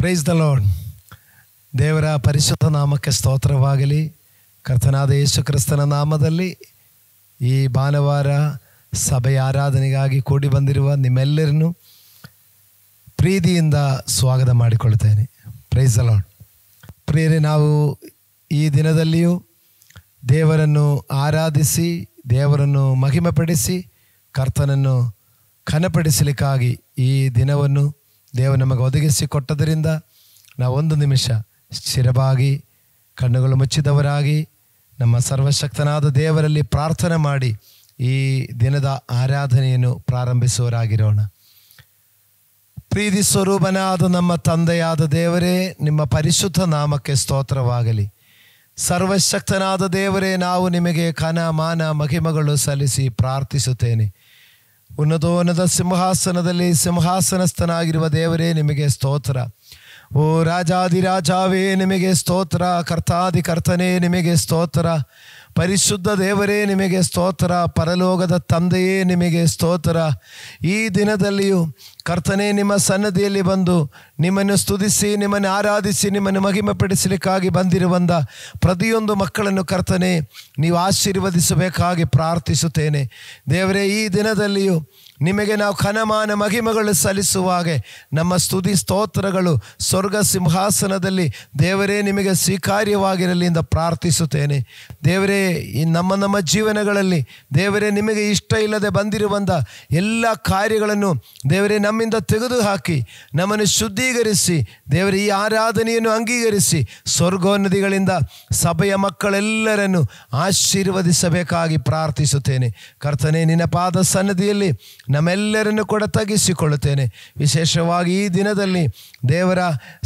Praise the lord. ದೇವರ ಪರಿಶುದ್ಧ ನಾಮಕ್ಕೆ ಸ್ತೋತ್ರವಾಗಲಿ. ಕರ್ತನಾದ ಯೇಸು ಕ್ರಿಸ್ತನ ನಾಮದಲ್ಲಿ ಈ ಭಾನುವಾರ ಸಭೆಯ ಆರಾಧನೆಗಾಗಿ ಕೂಡಿ ಬಂದಿರುವ ನಿಮ್ಮೆಲ್ಲರನ್ನು ಪ್ರೀತಿಯಿಂದ ಸ್ವಾಗತ ಮಾಡಿಕೊಳ್ತೇನೆ. Praise the lord. ಪ್ರಿಯರೇ, ನಾವು ಈ ದಿನದಲ್ಲಿಯೂ ದೇವರನ್ನು ಆರಾಧಿಸಿ, ದೇವರನ್ನು ಮಹಿಮೆಪಡಿಸಿ, ಕರ್ತನನ್ನು ಘನಪಡಿಸಲಿಕ್ಕಾಗಿ ಈ ದಿನವನ್ನು ದೇವರು ನಮಗೆ ಒದಗಿಸಿಕೊಟ್ಟದರಿಂದ ನಾವು ಒಂದು ನಿಮಿಷ ಸ್ಥಿರವಾಗಿ ಕಣ್ಣುಗಳು ಮುಚ್ಚಿದವರಾಗಿ ನಮ್ಮ ಸರ್ವಶಕ್ತನಾದ ದೇವರಲ್ಲಿ ಪ್ರಾರ್ಥನೆ ಮಾಡಿ ಈ ದಿನದ ಆರಾಧನೆಯನ್ನು ಪ್ರಾರಂಭಿಸುವರಾಗಿರೋಣ. ಪ್ರೀತಿ ಸ್ವರೂಪನಾದ ನಮ್ಮ ತಂದೆಯಾದ ದೇವರೇ, ನಿಮ್ಮ ಪರಿಶುದ್ಧ ನಾಮಕ್ಕೆ ಸ್ತೋತ್ರವಾಗಲಿ. ಸರ್ವಶಕ್ತನಾದ ದೇವರೇ, ನಾವು ನಿಮಗೆ ಘನ ಮಾನ ಮಹಿಮೆಗಳು ಸಲ್ಲಿಸಿ ಪ್ರಾರ್ಥಿಸುತ್ತೇನೆ. ಉನ್ನತೋನ್ನತ ಸಿಂಹಾಸನದಲ್ಲಿ ಸಿಂಹಾಸನಸ್ಥನಾಗಿರುವ ದೇವರೇ, ನಿಮಗೆ ಸ್ತೋತ್ರ. ಓ ರಾಜಾದಿರಾಜಾವೇ, ನಿಮಗೆ ಸ್ತೋತ್ರ. ಕರ್ತಾದಿಕರ್ತನೇ, ನಿಮಗೆ ಸ್ತೋತ್ರ. ಪರಿಶುದ್ಧ ದೇವರೇ, ನಿಮಗೆ ಸ್ತೋತ್ರ. ಪರಲೋಕದ ತಂದೆಯೇ, ನಿಮಗೆ ಸ್ತೋತ್ರ. ಈ ದಿನದಲ್ಲಿಯೂ ಕರ್ತನೇ, ನಿಮ್ಮ ಸನ್ನದಿಯಲ್ಲಿ ಬಂದು ನಿಮ್ಮನ್ನು ಸ್ತುತಿಸಿ, ನಿಮ್ಮನ್ನು ಆರಾಧಿಸಿ, ನಿಮ್ಮನ್ನು ಮಹಿಮೆಪಡಿಸಲಿಕ್ಕಾಗಿ ಬಂದಿರುವಂಥ ಪ್ರತಿಯೊಂದು ಮಕ್ಕಳನ್ನು ಕರ್ತನೇ ನೀವು ಆಶೀರ್ವದಿಸಬೇಕಾಗಿ ಪ್ರಾರ್ಥಿಸುತ್ತೇನೆ. ದೇವರೇ, ಈ ದಿನದಲ್ಲಿಯೂ ನಿಮಗೆ ನಾವು ಘನಮಾನ ಮಹಿಮೆಗಳು ಸಲ್ಲಿಸುವಾಗೆ ನಮ್ಮ ಸ್ತುತಿ ಸ್ತೋತ್ರಗಳು ಸ್ವರ್ಗ ಸಿಂಹಾಸನದಲ್ಲಿ ದೇವರೇ ನಿಮಗೆ ಸ್ವೀಕಾರ್ಯವಾಗಿರಲಿ ಎಂದು ಪ್ರಾರ್ಥಿಸುತ್ತೇನೆ. ದೇವರೇ, ಈ ನಮ್ಮ ಜೀವನಗಳಲ್ಲಿ ದೇವರೇ ನಿಮಗೆ ಇಷ್ಟ ಇಲ್ಲದೆ ಬಂದಿರುವಂಥ ಎಲ್ಲ ಕಾರ್ಯಗಳನ್ನು ದೇವರೇ ನಮ್ಮಿಂದ ತೆಗೆದುಹಾಕಿ ನಮ್ಮನ್ನು ಶುದ್ಧೀಕರಿಸಿ ದೇವರೇ ಈ ಆರಾಧನೆಯನ್ನು ಅಂಗೀಕರಿಸಿ ಸ್ವರ್ಗೋನ್ನತಿಗಳಿಂದ ಸಭೆಯ ಮಕ್ಕಳೆಲ್ಲರನ್ನು ಆಶೀರ್ವದಿಸಬೇಕಾಗಿ ಪ್ರಾರ್ಥಿಸುತ್ತೇನೆ. ಕರ್ತನೇ, ನಿನ್ನ ಪಾದ ಸನ್ನಿಧಿಯಲ್ಲಿ ನಮ್ಮೆಲ್ಲರನ್ನು ಕೂಡ ತಗ್ಗಿಸಿಕೊಳ್ಳುತ್ತೇನೆ. ವಿಶೇಷವಾಗಿ ಈ ದಿನದಲ್ಲಿ ದೇವರ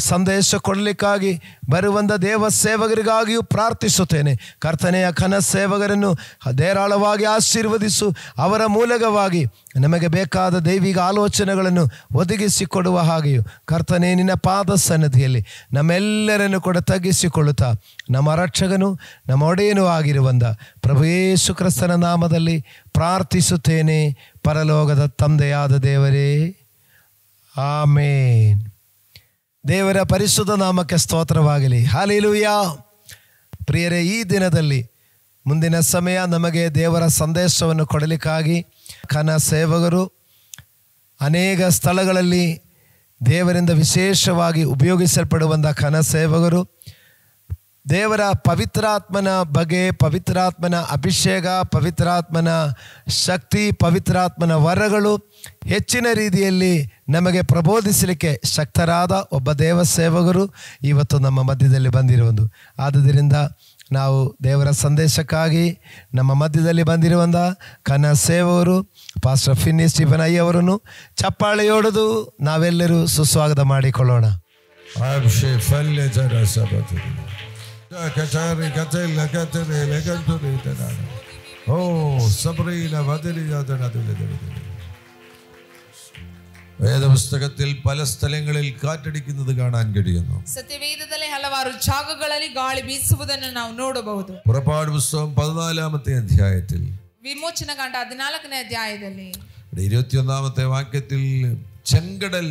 ಸಂದೇಶ ಕೊಡಲಿಕ್ಕಾಗಿ ಬರುವಂಥ ದೇವ ಸೇವಕರಿಗಾಗಿಯೂ ಪ್ರಾರ್ಥಿಸುತ್ತೇನೆ. ಕರ್ತನೆಯ ಘನ ಸೇವಕರನ್ನು ಧಾರಾಳವಾಗಿ ಆಶೀರ್ವದಿಸು. ಅವರ ಮೂಲಕವಾಗಿ ನಮಗೆ ಬೇಕಾದ ದೈವಿಕ ಆಲೋಚನೆಗಳನ್ನು ಒದಗಿಸಿಕೊಡುವ ಹಾಗೆಯೂ ಕರ್ತನೇ, ನಿನ್ನ ಪಾದ ಸನ್ನಿಧಿಯಲ್ಲಿ ನಮ್ಮೆಲ್ಲರನ್ನು ಕೂಡ ತಗ್ಗಿಸಿಕೊಳ್ಳುತ್ತಾ ನಮ್ಮ ರಕ್ಷಕನು ನಮ್ಮ ಒಡೆಯನೂ ಆಗಿರುವಂಥ ಪ್ರಭು ಯೇಸು ಕ್ರಿಸ್ತನ ನಾಮದಲ್ಲಿ ಪ್ರಾರ್ಥಿಸುತ್ತೇನೆ. ಪರಲೋಕದ ತಂದೆಯಾದ ದೇವರೇ, ಆಮೇನ್. ದೇವರ ಪರಿಶುದ್ಧ ನಾಮಕ್ಕೆ ಸ್ತೋತ್ರವಾಗಲಿ. ಹಲ್ಲೆಲೂಯಾ. ಪ್ರಿಯರೇ, ಈ ದಿನದಲ್ಲಿ ಮುಂದಿನ ಸಮಯ ನಮಗೆ ದೇವರ ಸಂದೇಶವನ್ನು ಕೊಡಲಿಕ್ಕಾಗಿ ಘನ ಸೇವಕರು ಅನೇಕ ಸ್ಥಳಗಳಲ್ಲಿ ದೇವರಿಂದ ವಿಶೇಷವಾಗಿ ಉಪಯೋಗಿಸಲ್ಪಡುವಂಥ ಘನ ಸೇವಕರು ದೇವರ ಪವಿತ್ರಾತ್ಮನ ಬಗ್ಗೆ, ಪವಿತ್ರಾತ್ಮನ ಅಭಿಷೇಕ, ಪವಿತ್ರಾತ್ಮನ ಶಕ್ತಿ, ಪವಿತ್ರಾತ್ಮನ ವರಗಳು ಹೆಚ್ಚಿನ ರೀತಿಯಲ್ಲಿ ನಮಗೆ ಪ್ರಬೋಧಿಸಲಿಕ್ಕೆ ಶಕ್ತರಾದ ಒಬ್ಬ ದೇವ ಸೇವಕರು ಇವತ್ತು ನಮ್ಮ ಮಧ್ಯದಲ್ಲಿ ಬಂದಿರುವುದು. ಆದುದರಿಂದ ನಾವು ದೇವರ ಸಂದೇಶಕ್ಕಾಗಿ ನಮ್ಮ ಮಧ್ಯದಲ್ಲಿ ಬಂದಿರುವಂಥ ಘನ ಸೇವಕರು ಪಾಸ್ಟರ್ ಫಿನ್ನಿ ಸ್ಟೀಫನ್ ಅಯ್ಯವರನ್ನು ಚಪ್ಪಾಳೆಯೊಡೆದು ನಾವೆಲ್ಲರೂ ಸುಸ್ವಾಗತ ಮಾಡಿಕೊಳ್ಳೋಣ. വേദപുസ്തകത്തിൽ പല സ്ഥലങ്ങളിൽ കാറ്റടിക്കുന്നത് കാണാൻ കഴിയുന്നു. സത്യവേദത്തിലെ ഹലവാರು ಜಾಗಗಳಲ್ಲಿ ಗಾಳಿ ಬೀಸುವುದನ್ನು ನಾವು ನೋಡಬಹುದು. പുറപ്പാട് പുസ്തകം 14-ാമത്തെ അധ്യായത്തിൽ, വിമോചനകാണ്ഡ 14-ನೇ അധ്യായದಲ್ಲಿ 21-ാമത്തെ വാക്യത്തിൽ ചെങ്കടൽ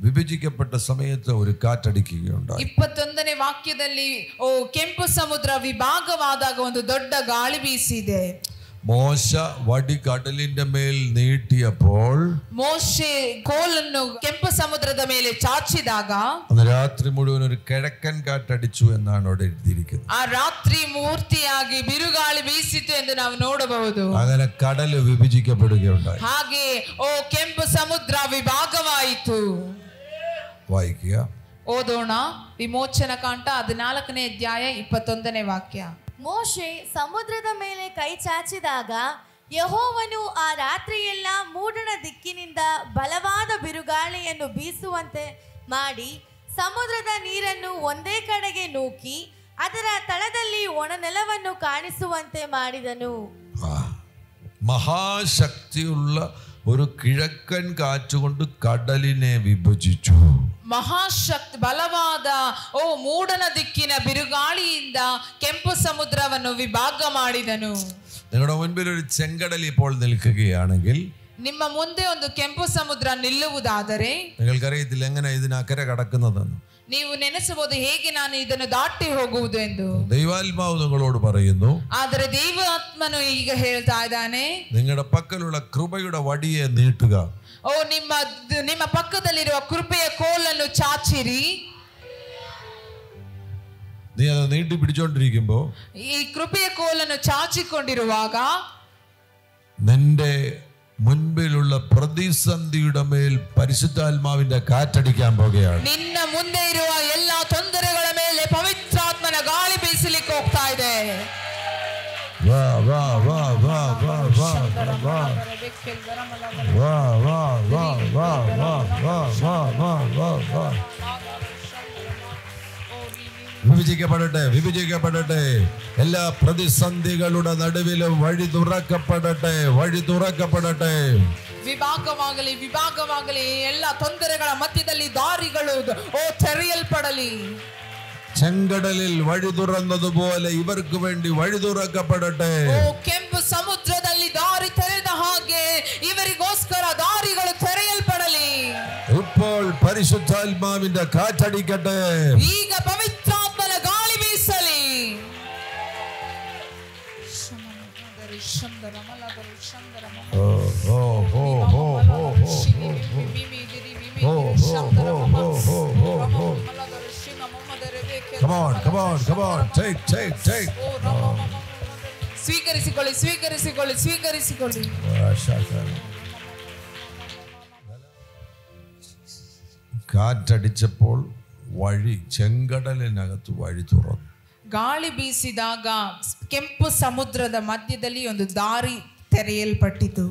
വിഭജിക്കപ്പെട്ട സമയത്ത് ഒരു കാറ്റടിക്കുകയുണ്ടായി. 21ನೇ ವಾಕ್ಯದಲ್ಲಿ ಕೆಂಪು ಸಮುದ್ರ ವಿಭಾಗವಾದಾಗ ಒಂದು ದೊಡ್ಡ ಗಾಳಿ ಬೀಸಿದೆ. മോശ വടി കടലിന്റെ മേൽ നീട്ടിയപ്പോൾ മോശೆ കോലನ್ನು ಕೆಂಪು ಸಮುದ್ರದ ಮೇಲೆ ಚಾಚಿದಾಗ അന്ന് രാത്രി മുഴുവൻ ഒരു കിഴക്കൻ കാറ്റടിച്ചു എന്നാണ് അവിടെ എഴുതിയിരിക്കുന്നത്. ಆ ರಾತ್ರಿ ಮೂರ್ತಿಯಾಗಿ ಬಿರುಗಾಳಿ ಬೀಸಿತು ಎಂದು ನಾವು ನೋಡಬಹುದು. അങ്ങനെ കടൽ വിഭജിക്കപ്പെടുകയുണ്ടായി. ಹಾಗೆ ಕೆಂಪು ಸಮುದ್ರ ವಿಭಾಗವಾಯಿತು. വായിക്കുക, ಓದೋಣ. ವಿಮೋಚನಕಾಂಡ 14ನೇ ಅಧ್ಯಾಯ 21ನೇ ವಾಕ್ಯ. ಮೋಶೆ ಸಮುದ್ರದ ಮೇಲೆ ಕೈ ಚಾಚಿದಾಗ ಯೆಹೋವನು ಆ ರಾತ್ರಿಯೆಲ್ಲ ಮೂಡಣ ದಿಕ್ಕಿನಿಂದ ಬಲವಾದ ಬಿರುಗಾಳಿಯನ್ನು ಬೀಸುವಂತೆ ಮಾಡಿ ಸಮುದ್ರದ ನೀರನ್ನು ಒಂದೇ ಕಡೆಗೆ ನೂಕಿ ಅದರ ತಳದಲ್ಲಿ ಒಣನೆಲವನ್ನು ಕಾಣಿಸುವಂತೆ ಮಾಡಿದನು. മഹാശക്തിയുള്ള ഒരു കിഴക്കൻ കാറ്റുകൊണ്ട് കടലിനെ വിഭജിച്ചു. ಮಹಾಶಕ್ತಿ ಬಲವಾದ ಮೂಡನ ದಿಕ್ಕಿನ ಬಿರುಗಾಳಿಯಿಂದ ಕೆಂಪು ಸಮುದ್ರವನ್ನು ವಿಭಾಗ ಮಾಡಿದನು. നിങ്ങളുടെ മുൻപിൽ ഒരു ചെങ്കടൽ ഇപ്പോൾ നിൽക്കുകയാണെങ്കിൽ ನಿಮ್ಮ ಮುಂದೆ ಒಂದು ಕೆಂಪು ಸಮುದ್ರ ನಿಲ್ಲುವುದಾದರೆ നിങ്ങൾക്കറിയത്തില്ല എങ്ങനെ ഇതിനക്കരെ കടക്കുന്നതെന്ന്. ನೀವು ನೆನೆಸಬಹುದು ಹೇಗೆ ನಾನು ಇದನ್ನು ದಾಟಿ ಹೋಗುವುದು ಎಂದು. ദൈവാത്മാവ് നിങ്ങളോട് പറയുന്നു, ಆದರೆ ದೈವಾತ್ಮನು ಈಗ ಹೇಳ್ತಾ ಇದ್ದಾನೆ, നിങ്ങളുടെ പക്കലുള്ള കൃപയുടെ വടിയെ നീട്ടുക. ಓ ನಿಮ್ಮ ಪಕ್ಕದಲ್ಲಿರುವ ಕೃಪೆಯ ಕೋಲನ್ನು ಚಾಚಿರಿ. നീ അത് നീട്ടി പിടിച്ചോണ്ടിരിക്കുമ്പോ ಈ ಕೃಪೆಯ ಕೋಲನ್ನು ಚಾಚಿಕೊಂಡಿರುವಾಗ നിന്റെ മുൻപിലുള്ള പ്രതിസന്ധിയുടെ മേൽ പരിശുദ്ധാത്മാവിന്റെ കാറ്റടിക്കാൻ പോകുകയാണ്. ನಿನ್ನ ಮುಂದೆ ಇರುವ ಎಲ್ಲಾ ತೊಂದರೆಗಳ ಮೇಲೆ ಪವಿತ್ರಾತ್ಮನ ಗಾಳಿ ಬೀಸಲಿಕ್ಕೆ ಹೋಗ್ತಾ ಇದೆ. വാ വാ വാ വാ വാ വാ വാ വാ വാ വാ വാ വാ വാ വാ വാ വാ. വിഭജിക്കപ്പെടട്ടെ, വിഭജിക്കപ്പെടട്ടെ. എല്ലാ പ്രതിസന്ധികളുടെ നടുവിലും വഴി തുറക്കപ്പെടട്ടെ, വഴി തുറക്കപ്പെടട്ടെ. ವಿಭಾಗವಾಗಲಿ ವಿಭಾಗವಾಗಲಿ ಎಲ್ಲ ತೊಂದರೆಗಳ ಮಧ್ಯದಲ್ಲಿ ದಾರಿಗಳು ತೆರೆಯಲ್ಪಡಲಿ. ചെങ്കടലിൽ വഴി തുറന്നതുപോലെ ഇവർക്ക് വേണ്ടി വഴി തുറക്കപ്പെടട്ടെ. ಕೆಂಪು ಸಮುದ್ರದಲ್ಲಿ ದಾರಿ ತೆರೆದ ಹಾಗೆ ಇವರಿಗೋಸ್ಕರ ದಾರಿಗಳು ತೆರೆಯಲ್ಪಡಲಿ. ഇപ്പോൾ പരിശുദ്ധാത്മാവിന്റെ കാറ്റടിക്കട്ടെ. ಈಗ ಪವಿತ್ರಾತ್ಮನ ಗಾಳಿ ಬೀಸಲಿ. Come on, come on, come on. Take. ಸ್ವೀಕರಿಸಿಕೊಳ್ಳಿ, ಸ್ವೀಕರಿಸಿಕೊಳ್ಳಿ, ಸ್ವೀಕರಿಸಿಕೊಳ್ಳಿ. കാറ്റടിച്ചപ്പോൾ വഴി, ചെങ്കടലിനകത്ത് വഴി തുറന്നു. ಗಾಳಿ ಬೀಸಿದಾಗ ಕೆಂಪು ಸಮುದ್ರದ ಮಧ್ಯದಲ್ಲಿ ಒಂದು ದಾರಿ ತೆರೆಯಲ್ಪಟ್ಟಿತು.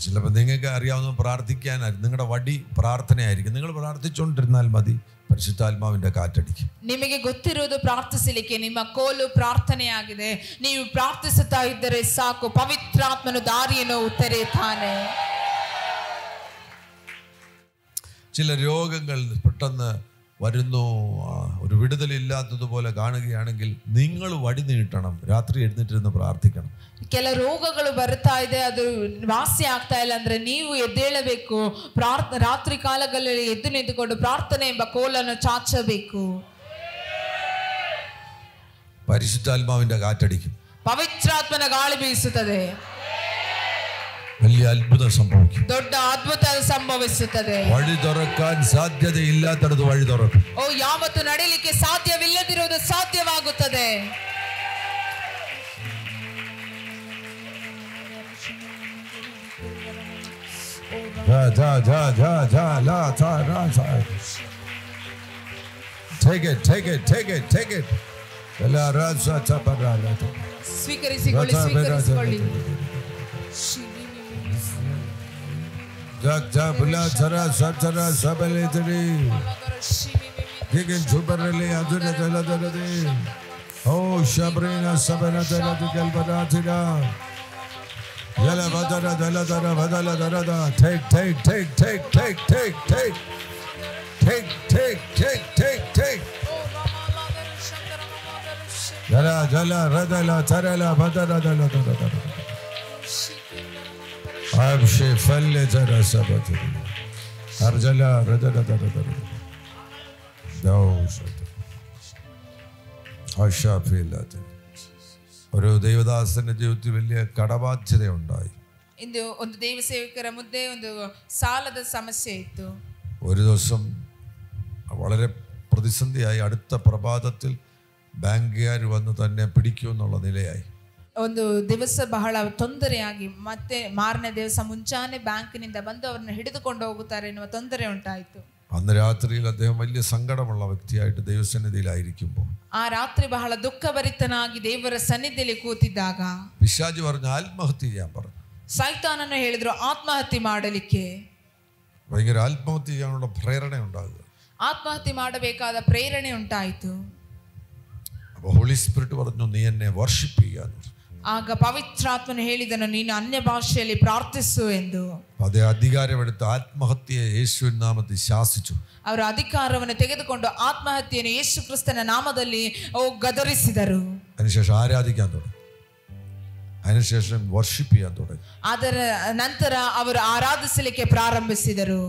ചിലപ്പോൾ നിങ്ങൾക്ക് അറിയാവുന്ന പ്രാർത്ഥിക്കാനായിരിക്കും, നിങ്ങളുടെ വടി പ്രാർത്ഥനയായിരിക്കും. നിങ്ങൾ പ്രാർത്ഥിച്ചുകൊണ്ടിരുന്നാൽ മതി, പരിശുദ്ധാത്മാവിന്റെ കാറ്റടിക്കും. ನಿಮಗೆ ಗೊತ್ತಿರುವುದು ಪ್ರಾರ್ಥಿಸಲಿಕ್ಕೆ ನಿಮ್ಮ ಕೋಲು ಪ್ರಾರ್ಥನೆಯಾಗಿದೆ. ನೀವು ಪ್ರಾರ್ಥಿಸುತ್ತಾ ಇದ್ದರೆ ಸಾಕು, ಪವಿತ್ರಾತ್ಮನು ದಾರಿಯನ್ನು ತೆರೆಯುತ್ತಾನೆ. ചില രോഗങ്ങൾ പെട്ടെന്ന് വരുന്നു, ഒരു വിടുതലില്ലാത്തതുപോലെ കാണുകയാണെങ്കിൽ നിങ്ങൾ വടി നീട്ടണം, രാത്രി എഴുന്നേറ്റിരുന്ന് പ്രാർത്ഥിക്കണം. ಕೆಲ ರೋಗಗಳು ಬರ್ತಾ ಇದೆ, ಅದು ವಾಸಿ ಆಗ್ತಾ ಇಲ್ಲ ಅಂದ್ರೆ ನೀವು ಎದ್ದೇಳಬೇಕು. ರಾತ್ರಿ ಕಾಲಗಳಲ್ಲಿ ಎದ್ದು ನಿಂತುಕೊಂಡು ಪ್ರಾರ್ಥನೆ ಎಂಬ ಕೋಲನ್ನು ಚಾಚಬೇಕು. പരിശുദ്ധാത്മാവിന്റെ കാറ്റടിക്കും, ಪವಿತ್ರಾತ್ಮನ ಗಾಳಿ ಬೀಸುತ್ತದೆ, വലിയ അത്ഭുതം സംഭവിക്കും, ದೊಡ್ಡ ಅದ್ಭುತ ಸಂಭವಿಸುತ್ತದೆ. വഴി തുറക്കാൻ സാധ്യതയില്ലാത്തടത്ത് വഴി തുറക്കും. ಯಾವತ್ತು ನಡೀಲಿಕ್ಕೆ ಸಾಧ್ಯವಿಲ್ಲದಿರುವುದು ಸಾಧ್ಯವಾಗುತ್ತದೆ. ಸ್ವೀಕರಿಸಿಕೊಳ್ಳಿ, ಸ್ವೀಕರಿಸಿಕೊಳ್ಳಿ. ഒരു ദൈവദാസന്റെ ജീവിതത്തിൽ വലിയ കടബാധ്യതയുണ്ടായി. ಇಂದು ಒಂದು ದೇವ ಸೇವಕರ ಮುಂದೆ ಒಂದು ಸಾಲದ ಸಮಸ್ಯೆ ಇತ್ತು. ഒരു ദിവസം വളരെ പ്രതിസന്ധിയായി. അടുത്ത പ്രഭാതത്തിൽ ബാങ്കുകാർ വന്ന് തന്നെ പിടിക്കുമെന്നുള്ള നിലയായി. ಒಂದು ದಿವಸ ಬಹಳ ತೊಂದರೆಯಾಗಿ ಮತ್ತೆ ಮಾರನೇ ದಿವಸ ಮುಂಚಾನೆ ಬ್ಯಾಂಕಿನಿಂದ ಬಂದು ಅವರನ್ನು ಹಿಡಿದುಕೊಂಡು ಹೋಗುತ್ತಾರೆ ಎನ್ನುವ ತೊಂದರೆ ಉಂಟಾಯಿತು. അന്ന് രാത്രിയിൽ അദ്ദേഹം വലിയ സങ്കടമുള്ള വ്യക്തിയായിട്ട് ദൈവസന്നിധിയിലായിരിക്കുമ്പോൾ ಆ ರಾತ್ರಿ ಬಹಳ ದುಃಖಭರಿತನಾಗಿ ದೇವರ ಸನ್ನಿಧಿಯಲ್ಲಿ ಕೂತಿದ್ದಾಗ പിശാച് പറഞ്ഞു ആത്മഹത്യ ചെയ്യാൻ പറഞ്ഞു. ಸೈತಾನನ್ನು ಹೇಳಿದ್ರು ಆತ್ಮಹತ್ಯೆ ಮಾಡಲಿಕ್ಕೆ. ഭയങ്കര ആത്മഹത്യ ചെയ്യാനുള്ള പ്രേരണ ഉണ്ടാകുക. ಆತ್ಮಹತ್ಯೆ ಮಾಡಬೇಕಾದ ಪ್ರೇರಣೆ ಉಂಟಾಯಿತು. അപ്പോൾ ഹോളി സ്പിരിറ്റ് പറഞ്ഞു, നീ എന്നെ വർഷിപ്പ് ചെയ്യാന്ന്. ಆಗ ಪವಿತ್ರಾತ್ಮನು ಹೇಳಿದನು, ನೀನು ಅನ್ಯ ಭಾಷೆಯಲ್ಲಿ ಪ್ರಾರ್ಥಿಸು ಎಂದು. അതേ അധികാരമെടുത്ത് ആത്മഹത്യയെ യേശുവിൻ നാമത്തിൽ ശാസിച്ചു. ಅವರ ಅಧಿಕಾರವನ್ನು ತೆಗೆದುಕೊಂಡು ಆತ್ಮಹತ್ಯೆಯನ್ನು ಯೇಸು ಕ್ರಿಸ್ತನ ನಾಮದಲ್ಲಿ ಗದರಿಸಿದರು. അതിനുശേഷം ആരാധിക്കാൻ തുടങ്ങി. അതിനുശേഷം വർഷിപ്പ് ചെയ്യാൻ തുടങ്ങി. ಅದರ ನಂತರ ಅವರು ಆರಾಧಿಸಲಿಕ್ಕೆ ಪ್ರಾರಂಭಿಸಿದರು.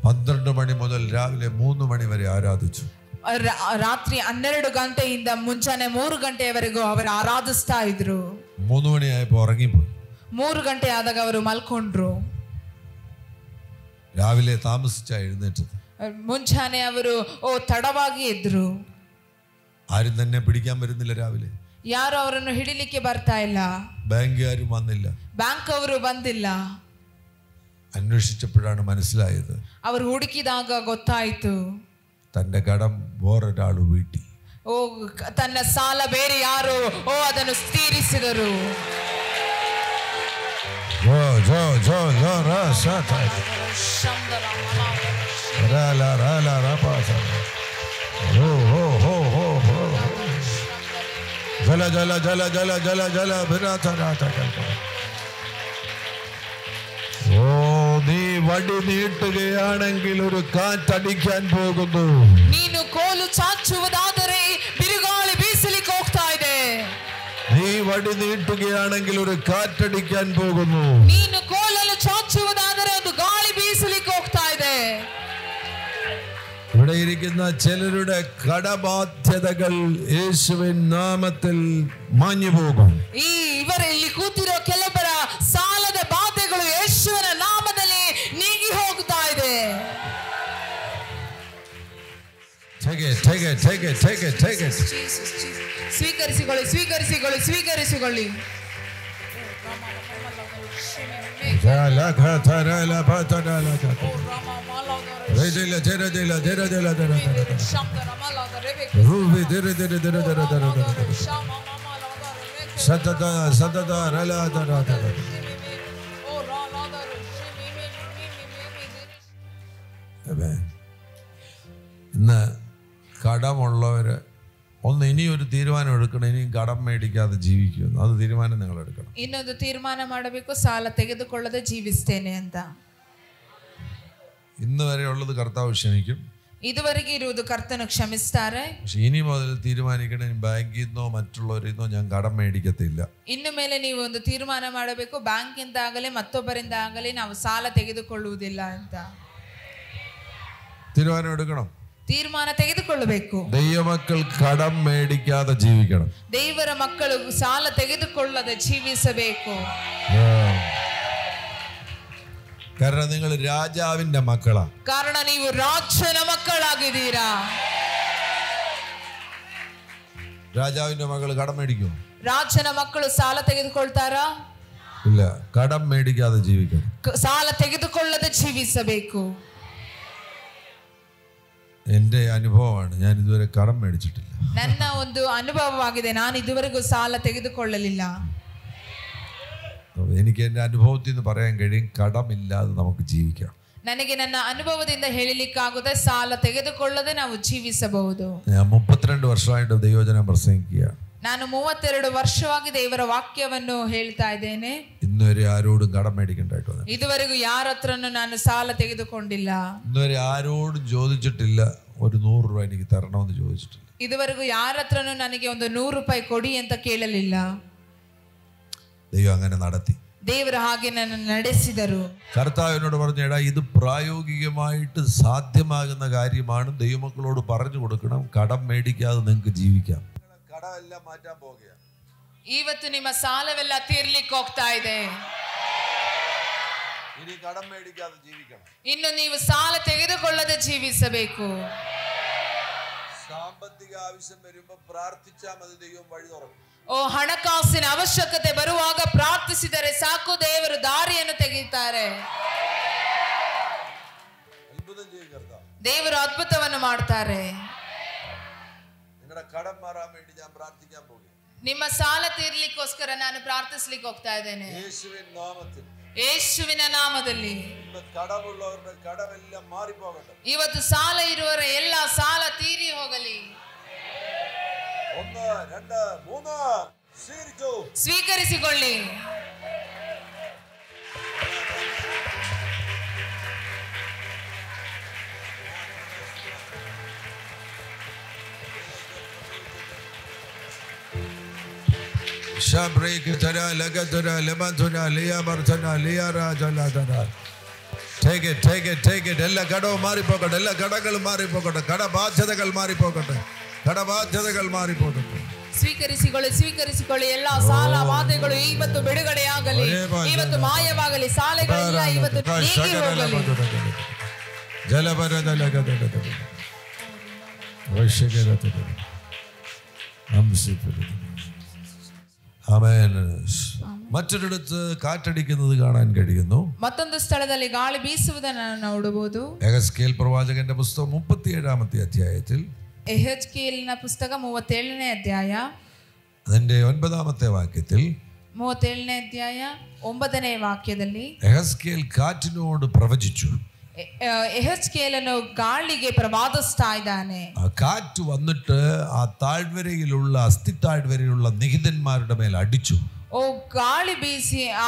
12 മണി മുതൽ രാവിലെ 3 മണി വരെ ആരാധിച്ചു. ರಾತ್ರಿ 12 ಗಂಟೆಯಿಂದ ಮುಂಜಾನೆ 3 ಗಂಟೆಯವರೆಗೂ ಅವರು ಆರಾಧಿಸ್ತಾ ಇದ್ರು. 3 മണിയായപ്പോ ഉറങ്ങിപ്പോയി. 3 ಗಂಟೆ ಆದಾಗ ಅವರು ಮಲ್ಕೊಂಡ್ರು. രാവിലെ താമസിച്ചാ എഴുന്നേറ്റത്. ಮುಂಜಾನೆ ಅವರು ತಡವಾಗಿ ಎದ್ರು. ആരും തന്നെ പിടിക്കാൻ വരുന്നില്ല. രാവിലെ ಯಾರು ಅವರನ್ನು ಹಿಡಿಲಿಕ್ಕೆ ಬರ್ತಾ ಇಲ್ಲ. ബാങ്കുകാരും വന്നില്ല. ಬ್ಯಾಂಕ್ ಅವರು ಬಂದಿಲ್ಲ. അന്വേഷിച്ചപ്പോഴാണ് മനസ്സിലായത്, ಅವರು ಹುಡುಕಿದಾಗ ಗೊತ್ತಾಯ್ತು, തന്റെ കടം വേറൊരാള് വീട്ടി. ತನ್ನ ಸಾಲ ಬೇರೆ ಯಾರು ಅದನ್ನು ತೀರಿಸಿದರು. ജല ജല ജല ജല ജല ജല നീ വടി നീട്ടുകയാണെങ്കിൽ ഒരു കാറ്റടിക്കാൻ പോകുന്നു. ನೀನು ಕೋಲು ಚಾಚುವುದಾದರೆ ಬಿರುಗಾಳಿ ಬೀಸಲಿಕ್ಕೆ ಹೋಗ್ತಾ ಇದೆ. നീ വടി നീട്ടുകയാണെങ്കിൽ ഒരു കാറ്റടിക്കാൻ പോകുന്നു. ನೀನು ಕೋಲನ್ನು ಚಾಚುವುದಾದರೆ ಒಂದು ಗಾಳಿ ಬೀಸಲಿಕ್ಕೆ ಹೋಗ್ತಾ ಇದೆ. ഇവിടെ ഇരിക്കുന്ന ചിലരുടെ കടബാധ്യതകൾ യേശുവിൻ നാമത്തിൽ മാഞ്ഞു പോകും. ಇವರಲ್ಲಿ ಕೂತಿರೋ ಕೆಲವರ ಸಾಲದ ಬಾಧೆಗಳು ಯೇಸುವಿನ ನಾಮದಲ್ಲಿ ನೀಗಿ ಹೋಗ್ತಾ ಇದೆ. ಸ್ವೀಕರಿಸಿಕೊಳ್ಳಿ, ಸ್ವೀಕರಿಸಿಕೊಳ್ಳಿ, ಸ್ವೀಕರಿಸಿಕೊಳ್ಳಿ. ഇന്ന് കടമുള്ളവര് ഒന്ന് ഇനിയൊരു തീരുമാനം എടുക്കണം. ഇനിയും കടം മേടിക്കാതെ ജീവിക്കുമെന്ന്. അത് തീരുമാനം നിങ്ങൾ എടുക്കണം. ಇನ್ನೊಂದು ತೀರ್ಮಾನ ಮಾಡಬೇಕು, ಸಾಲ ತೆಗೆದುಕೊಳ್ಳದೆ ಜೀವಿಸ್ತೇನೆ ಅಂತ. ഇന്ന് വരെ ഉള്ളത് കർത്താവ് ക്ഷമിക്കും. ഇതുവರೆಗೆ ಇರುವುದು ಕರ್ತನು ಕ್ಷಮಿಸ್ತಾರೆ. പക്ഷെ ഇനി മുതൽ തീരുമാനിക്കണം, ബാങ്കിൽ നിന്നോ മറ്റുള്ളവരിൽ നിന്നോ ഞാൻ കടം മേടിക്കത്തില്ല. ಇನ್ನು ಮೇಲೆ ನೀವು ಒಂದು ತೀರ್ಮಾನ ಮಾಡಬೇಕು, ಬ್ಯಾಂಕಿಂದ ಆಗಲಿ ಮತ್ತೊಬ್ಬರಿಂದ ಆಗಲಿ ನಾವು ಸಾಲ ತೆಗೆದುಕೊಳ್ಳುವುದಿಲ್ಲ ಅಂತ തീരുമാനം എടുക്കണം. ತೀರ್ಮಾನ ತೆಗೆದುಕೊಳ್ಳಬೇಕು. ദൈവമക്കൾ കടം മേടിക്കാതെ ജീവിക്കണം. ದೇವರ ಮಕ್ಕಳು ಸಾಲ ತೆಗೆದುಕೊಳ್ಳದೆ ಜೀವಿಸಬೇಕು. കാരണം നിങ്ങൾ രാജാവിന്റെ മക്കളാ. ಕಾರಣ ನೀವು ರಾಜನ ಮಕ್ಕಳಾಗಿದ್ದೀರಾ. രാജാവിന്റെ മക്കൾ കടം മേടിക്കും? ರಾಜನ ಮಕ್ಕಳು ಸಾಲ ತೆಗೆದುಕೊಳ್ತಾರಾ? ഇല്ല. കടം മേടിക്കാതെ ജീവിക്കണം. ಸಾಲ ತೆಗೆದುಕೊಳ್ಳದೆ ಜೀವಿಸಬೇಕು. എന്റെ അനുഭവമാണ്. ഞാൻ ഇതുവരെ കടം മേടിച്ചിട്ടില്ല. ನನ್ನ ಒಂದು ಅನುಭವವಾಗಿದೆ. ನಾನು ಇದುವರೆಗೂ ಸಾಲ ತೆಗೆದುಕೊಳ್ಳಲಿಲ್ಲ. എനിക്ക് എന്റെ അനുഭവത്തിൽ നിന്ന് പറയാൻ കഴിയും, കടമില്ലാതെ നമുക്ക് ജീവിക്കാം. ನನಗೆ ನನ್ನ ಅನುಭವದಿಂದ ಹೇಳಲಿಕ್ಕಾಗುತ್ತೆ, ಸಾಲ ತೆಗೆದುಕೊಳ್ಳದೆ ನಾವು ಜೀವಿಸಬಹುದು. ഞാൻ 32 വർഷമായിട്ട് ദൈവവചനം പ്രസംഗിക്കുകയാണ്. ನಾನು 32 ವರ್ಷವಾಗಿ ದೇವರ ವಾಕ್ಯವನ್ನು ಹೇಳ್ತಾ ಇದ್ದೇನೆ. ഇന്നുവരെ ആരോടും കടം മേടിക്കണ്ടായിട്ട് വന്നു. ಇದುವರೆಗೂ ಯಾರ ಹತ್ರನೂ ನಾನು ಸಾಲ ತೆಗೆದುಕೊಂಡಿಲ್ಲ. ഇന്നുവരെ ആരോടും ചോദിച്ചിട്ടില്ല ഒരു 100 രൂപ എനിക്ക് തരണമെന്ന് ചോദിച്ചിട്ടില്ല. ಇದುವರೆಗೂ ಯಾರ ಹತ್ರನೂ ನನಗೆ ಒಂದು 100 ರೂಪಾಯಿ ಕೊಡಿ ಅಂತ ಕೇಳಲಿಲ್ಲ. ദൈവം അങ്ങനെ നടത്തി. ದೇವರು ಹಾಗೆ ನನ್ನ ನಡೆಸಿದರು. കർത്താവ് എന്നോട് പറഞ്ഞു, എടാ ഇത് പ്രായോഗികമായിട്ട് സാധ്യമാകുന്ന കാര്യമാണ്. ദൈവമക്കളോട് പറഞ്ഞു കൊടുക്കണം, കടം മേടിക്കാതെ നിങ്ങൾക്ക് ജീവിക്കാം. കടമെല്ലാം മാറ്റാൻ പോകുകയാണ്. ಇವತ್ತು ನಿಮ್ಮ ಸಾಲವೆಲ್ಲ ತೀರ್ಲಿಕ್ಕೆ ಹೋಗ್ತಾ ಇದೆ. ഇനി കടം മേടിക്കാതെ ജീവിക്കണം. ಇನ್ನು ನೀವು ಸಾಲ ತೆಗೆದುಕೊಳ್ಳದೆ ಜೀವಿಸಬೇಕು. സാമ്പത്തിക ആവശ്യം വരുമ്പോൾ പ്രാർത്ഥിച്ചാൽ മതി, ദൈവം വഴി തുറക്കും. ಹಣಕಾಸಿನ ಅವಶ್ಯಕತೆ ಬರುವಾಗ ಪ್ರಾರ್ಥಿಸಿದರೆ ಸಾಕು, ದೇವರು ದಾರಿಯನ್ನು ತೆಗೆಯುತ್ತಾರೆ. ದೇವರು ಅದ್ಭುತವನ್ನು ಮಾಡ್ತಾರೆ. ನಿಮ್ಮ ಸಾಲ ತೀರ್ಲಿಕ್ಕೋಸ್ಕರ ನಾನು ಪ್ರಾರ್ಥಿಸ್ಲಿಕ್ಕೆ ಹೋಗ್ತಾ ಇದ್ದೇನೆ. ಯೇಸುವಿನ ನಾಮದಲ್ಲಿ ಇವತ್ತು ಸಾಲ ಇರುವವರ ಎಲ್ಲ ಸಾಲ ತೀರಿ ಹೋಗಲಿ. 1 2 3 ಸ್ವೀಕರಿಸಿಕೊಳ್ಳಿ. എല്ലാ കടവും മാറിപ്പോകട്ടെ, എല്ലാ കടകളും മാറിപ്പോകട്ടെ, കടബാധ്യതകൾ മാറിപ്പോകട്ടെ, കടബാധ്യതകൾ മാറിപ്പോകട്ടെ. ಸ್ವೀಕರಿಸಿಕೊಳ್ಳಿ ಎಲ್ಲಾ ಸಾಲ ಬಾಧೆಗಳು ಇವತ್ತು ಬಿಡುಗಡೆಯಾಗಲಿ, ಇವತ್ತು ಮಾಯವಾಗಲಿ, ಸಾಲೆಗಳೆಲ್ಲ ಇವತ್ತು ನೀಗಿ ಹೋಗಲಿ. മറ്റൊരിടത്ത് കാറ്റടിക്കുന്നത് കാണാൻ കഴിയുന്നു. ಮತ್ತೊಂದು ಸ್ಥಳದಲ್ಲಿ ಗಾಳಿ ಬೀಸುವುದನ್ನು ನೋಡಬಹುದು. യെഹെസ്കേൽ പ്രവാചകന്റെ പുസ്തകം 37-ാമത്തെ അധ്യായത്തിൽ, ಯೆಹೆಜ್ಕೇಲನ ಪುಸ್ತಕ 37ನೇ ಅಧ್ಯಾಯ അതിന്റെ 9-ാമത്തെ വാക്യത്തിൽ, 37ನೇ ಅಧ್ಯಾಯ 9ನೇ ವಾಕ್ಯದಲ್ಲಿ യെഹെസ്കേൽ കാറ്റിനോട് പ്രവചിച്ചു. ಯೆಹೆಜ್ಕೇಲನು ಗಾಳಿಗೆ ಪ್ರವಾದಿಸ್ತಾ ಇದ್ದಾನೆ. ആ കാറ്റ് വന്നിട്ട് ആ താഴ്വരയിലുള്ള അസ്ഥി താഴ്വരയിലുള്ള നിഹിതന്മാരുടെ മേൽ അടിച്ചു. ಓ ಗಾಳಿ ಬೀಸಿ ಆ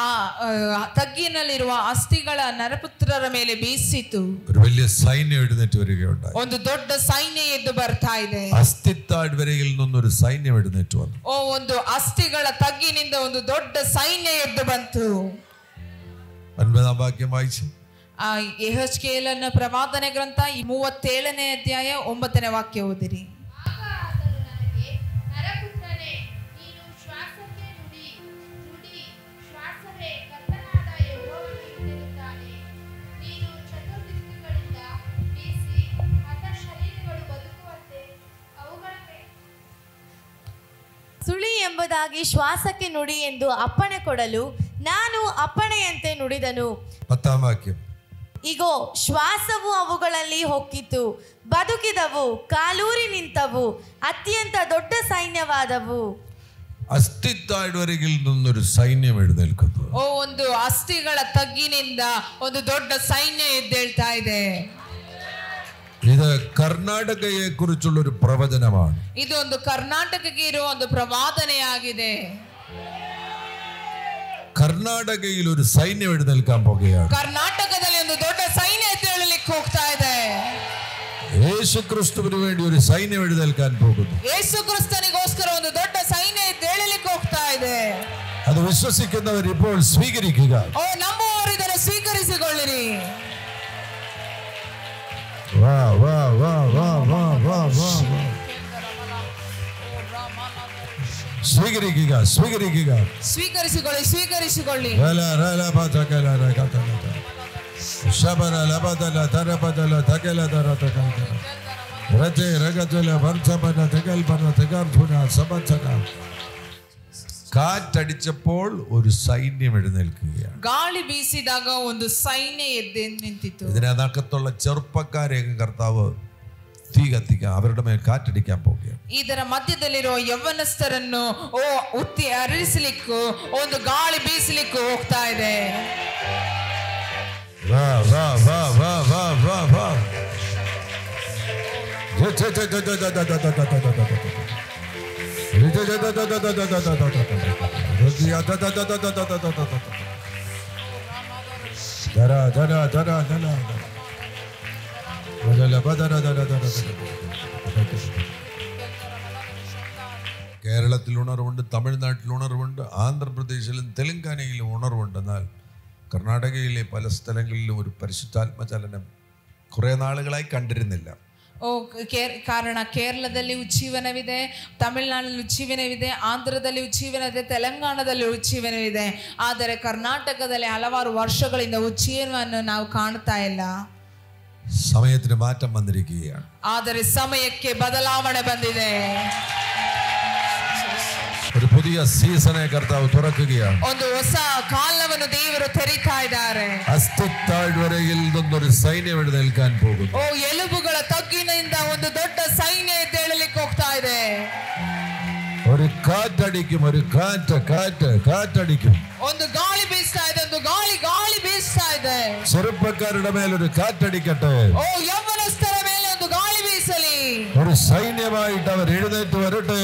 ತಗ್ಗಿನಲ್ಲಿರುವ ಅಸ್ಥಿಗಳ ನರಪುತ್ರರ ಮೇಲೆ ಬೀಸಿತು. ഒരു വലിയ സൈന്യം എഴുന്നേറ്റ് വരികയുണ്ടായി. ಒಂದು ದೊಡ್ಡ ಸೈನ್ಯ ಎದ್ದು ಬರ್ತಾ ಇದೆ. അസ്ഥി താഴ്വരയിൽ നിന്നൊരു സൈന്യം എഴുന്നേറ്റ് വന്നു. ಓ ಒಂದು ಅಸ್ಥಿಗಳ ತಗ್ಗಿನಿಂದ ಒಂದು ದೊಡ್ಡ ಸೈನ್ಯ ಎದ್ದು ಬಂತು. 9-ാം വാക്യം വായിച്ചു. ಯೆಹೆಜ್ಕೇಲನ ಪ್ರವಾದನೆ ಗ್ರಂಥ 37ನೇ ಅಧ್ಯಾಯ 9ನೇ ವಾಕ್ಯ ಓದಿರಿ. ಸುಳಿ ಎಂಬುದಾಗಿ ಶ್ವಾಸಕ್ಕೆ ನುಡಿ ಎಂದು ಅಪ್ಪಣೆ ಕೊಡಲು ನಾನು ಅಪ್ಪಣೆಯಂತೆ ನುಡಿದನು. 10ാം വാക്യം. ಇಗೋ ಶ್ವಾಸವು ಅವುಗಳಲ್ಲಿ ಹೊಕ್ಕಿತು, ಬದುಕಿದವು, ಕಾಲೂರಿ ನಿಂತವು, ಅತ್ಯಂತ ದೊಡ್ಡ ಸೈನ್ಯವಾದವು. അസ്ഥി താഴ്വരയിൽ നിന്നൊരു സൈന്യം എഴുന്നേൽക്കുന്നു. ಓ ಒಂದು ಅಸ್ಥಿಗಳ ತಗ್ಗಿನಿಂದ ಒಂದು ದೊಡ್ಡ ಸೈನ್ಯ ಎದ್ದೇಳ್ತಾ ಇದೆ. ഇത് കർണാടകയെ കുറിച്ചുള്ള ഒരു പ്രവചനമാണ്. ಇದು ಒಂದು ಕರ್ನಾಟಕಕ್ಕೆ ಇರುವ ಒಂದು ಪ್ರವಾದನೆಯಾಗಿದೆ. കർണാടകയിൽ ഒരു സൈന്യം എഴുന്നേൽക്കാൻ പോകുകയാണ്. ಕರ್ನಾಟಕದಲ್ಲಿ ಒಂದು ದೊಡ್ಡ ಸೈನ್ಯ ಎದ್ದೇಳಲಿಕ್ಕೆ ಹೋಗ್ತಾ ಇದೆ. യേശു ക്രിസ്തുവിന് വേണ്ടി ഒരു സൈന്യം എഴുന്നേൽക്കാൻ പോകുന്നു. ಯೇಸು ಕ್ರಿಸ್ತನಿಗೋಸ್ಕರ ಒಂದು ದೊಡ್ಡ ಸೈನ್ಯ ಎದ್ದೇಳಲಿಕ್ಕೆ ಹೋಗ್ತಾ ಇದೆ. അത് വിശ്വസിക്കുന്നവർ ഇപ്പോൾ സ്വീകരിക്കുക. ಓ ನಂಬುವವರು ಇದನ್ನು ಸ್ವೀಕರಿಸಿಕೊಳ್ಳಿರಿ. വാ വാ വാ വാ വാ വാ വാ. സ്വീകരിക്കുക, സ്വീകരിക്കുക. ಸ್ವೀಕರಿಸಿಕೊಳ್ಳಿ, ಸ್ವೀಕರಿಸಿಕೊಳ್ಳಿ. ಶಬರ ಲಬದಲ ತರಬದಲ ತಗಲ ದರ ತಗಲ ರಜೆ ರಗದಲ ವರ್ಧಮನ ತಗಲ್ಬನ ತಗರ್ಭುನ ಸಮಚನ. കാറ്റടിച്ചപ്പോൾ ഒരു സൈന്യം എഴുന്നേൽക്കുകയാണ്. ಗಾಳಿ ಬೀಸಿದಾಗ ಒಂದು ಸೈನ್ಯ ಎದ್ದು ನಿಂತಿತು. ഇതിനകത്തുള്ള ചെറുപ്പക്കാരെ കർത്താവ് തീ കത്തിക്കാൻ, അവരുടെ മേൽ കാറ്റടിക്കാൻ പോകുകയാണ്. ಇದರ ಮಧ್ಯದಲ್ಲಿರುವ ಯೌವನಸ್ಥರನ್ನು ಉತ್ತಿ ಅರಿಸಲಿಕ್ಕೂ ಒಂದು ಗಾಳಿ ಬೀಸಲಿಕ್ಕೂ ಹೋಗ್ತಾ ಇದೆ. വാ വാ വാ വാ വാ വാ വാ. കേരളത്തിൽ ഉണർവുണ്ട്, തമിഴ്നാട്ടിൽ ഉണർവുണ്ട്, ആന്ധ്രാപ്രദേശിലും തെലങ്കാനയിലും ഉണർവുണ്ട്. എന്നാൽ കർണാടകയിലെ പല സ്ഥലങ്ങളിലും ഒരു പരിശുദ്ധാത്മചലനം കുറേ നാളുകളായി കണ്ടിരുന്നില്ല. ಕಾರಣ ಕೇರಳದಲ್ಲಿ ಉಜ್ಜೀವನವಿದೆ, ತಮಿಳುನಾಡಿನಲ್ಲಿ ಉಜ್ಜೀವನವಿದೆ, ಆಂಧ್ರದಲ್ಲಿ ಉಜ್ಜೀವನವಿದೆ, ತೆಲಂಗಾಣದಲ್ಲಿ ಉಜ್ಜೀವನವಿದೆ. ಆದರೆ ಕರ್ನಾಟಕದಲ್ಲಿ ಹಲವಾರು ವರ್ಷಗಳಿಂದ ಉಜ್ಜೀವನವನ್ನು ನಾವು ಕಾಣ್ತಾ ಇಲ್ಲ. സമയത്തിന് മാറ്റം വന്നിരിക്കുകയാണ്. ಆದರೆ ಸಮಯಕ್ಕೆ ಬದಲಾವಣೆ ಬಂದಿದೆ. ഒരു പുതിയ സീസണെ കർത്താവ് തുറക്കുകയാണ്. ಒಂದು ಹೊಸ ಕಾಲವನ್ನು ದೇವರು ತೆರೀತಾ ಇದ್ದಾರೆ. അസ്ഥി താഴ്വരയിൽ നിന്നൊരു സൈന്യം എഴുന്നേൽക്കാൻ പോകുന്നു. ಓ ಎಲುಬುಗಳ ತಗ್ಗಿನಿಂದ ಒಂದು ದೊಡ್ಡ ಸೈನ್ಯ ಎದ್ದೇಳಲಿಕ್ಕೆ ಹೋಗ್ತಾ ಇದೆ. ഒരു കാറ്റടിക്കും, ഒരു കാറ്റടിക്കും. ಒಂದು ಗಾಳಿ ಬೀಸ್ತಾ ಇದೆ, ಒಂದು ಗಾಳಿ ಬೀಸ್ತಾ ಇದೆ. ചെറുപ്പക്കാരുടെ മേലൊരു കാറ്റടിക്കട്ടെ. ಓ ಯೌವನಸ್ಥರ ಮೇಲೆ ಒಂದು ಗಾಳಿ ಬೀಸಲಿ. ഒരു സൈന്യമായിട്ട് അവർ എഴുന്നേറ്റ് വരട്ടെ.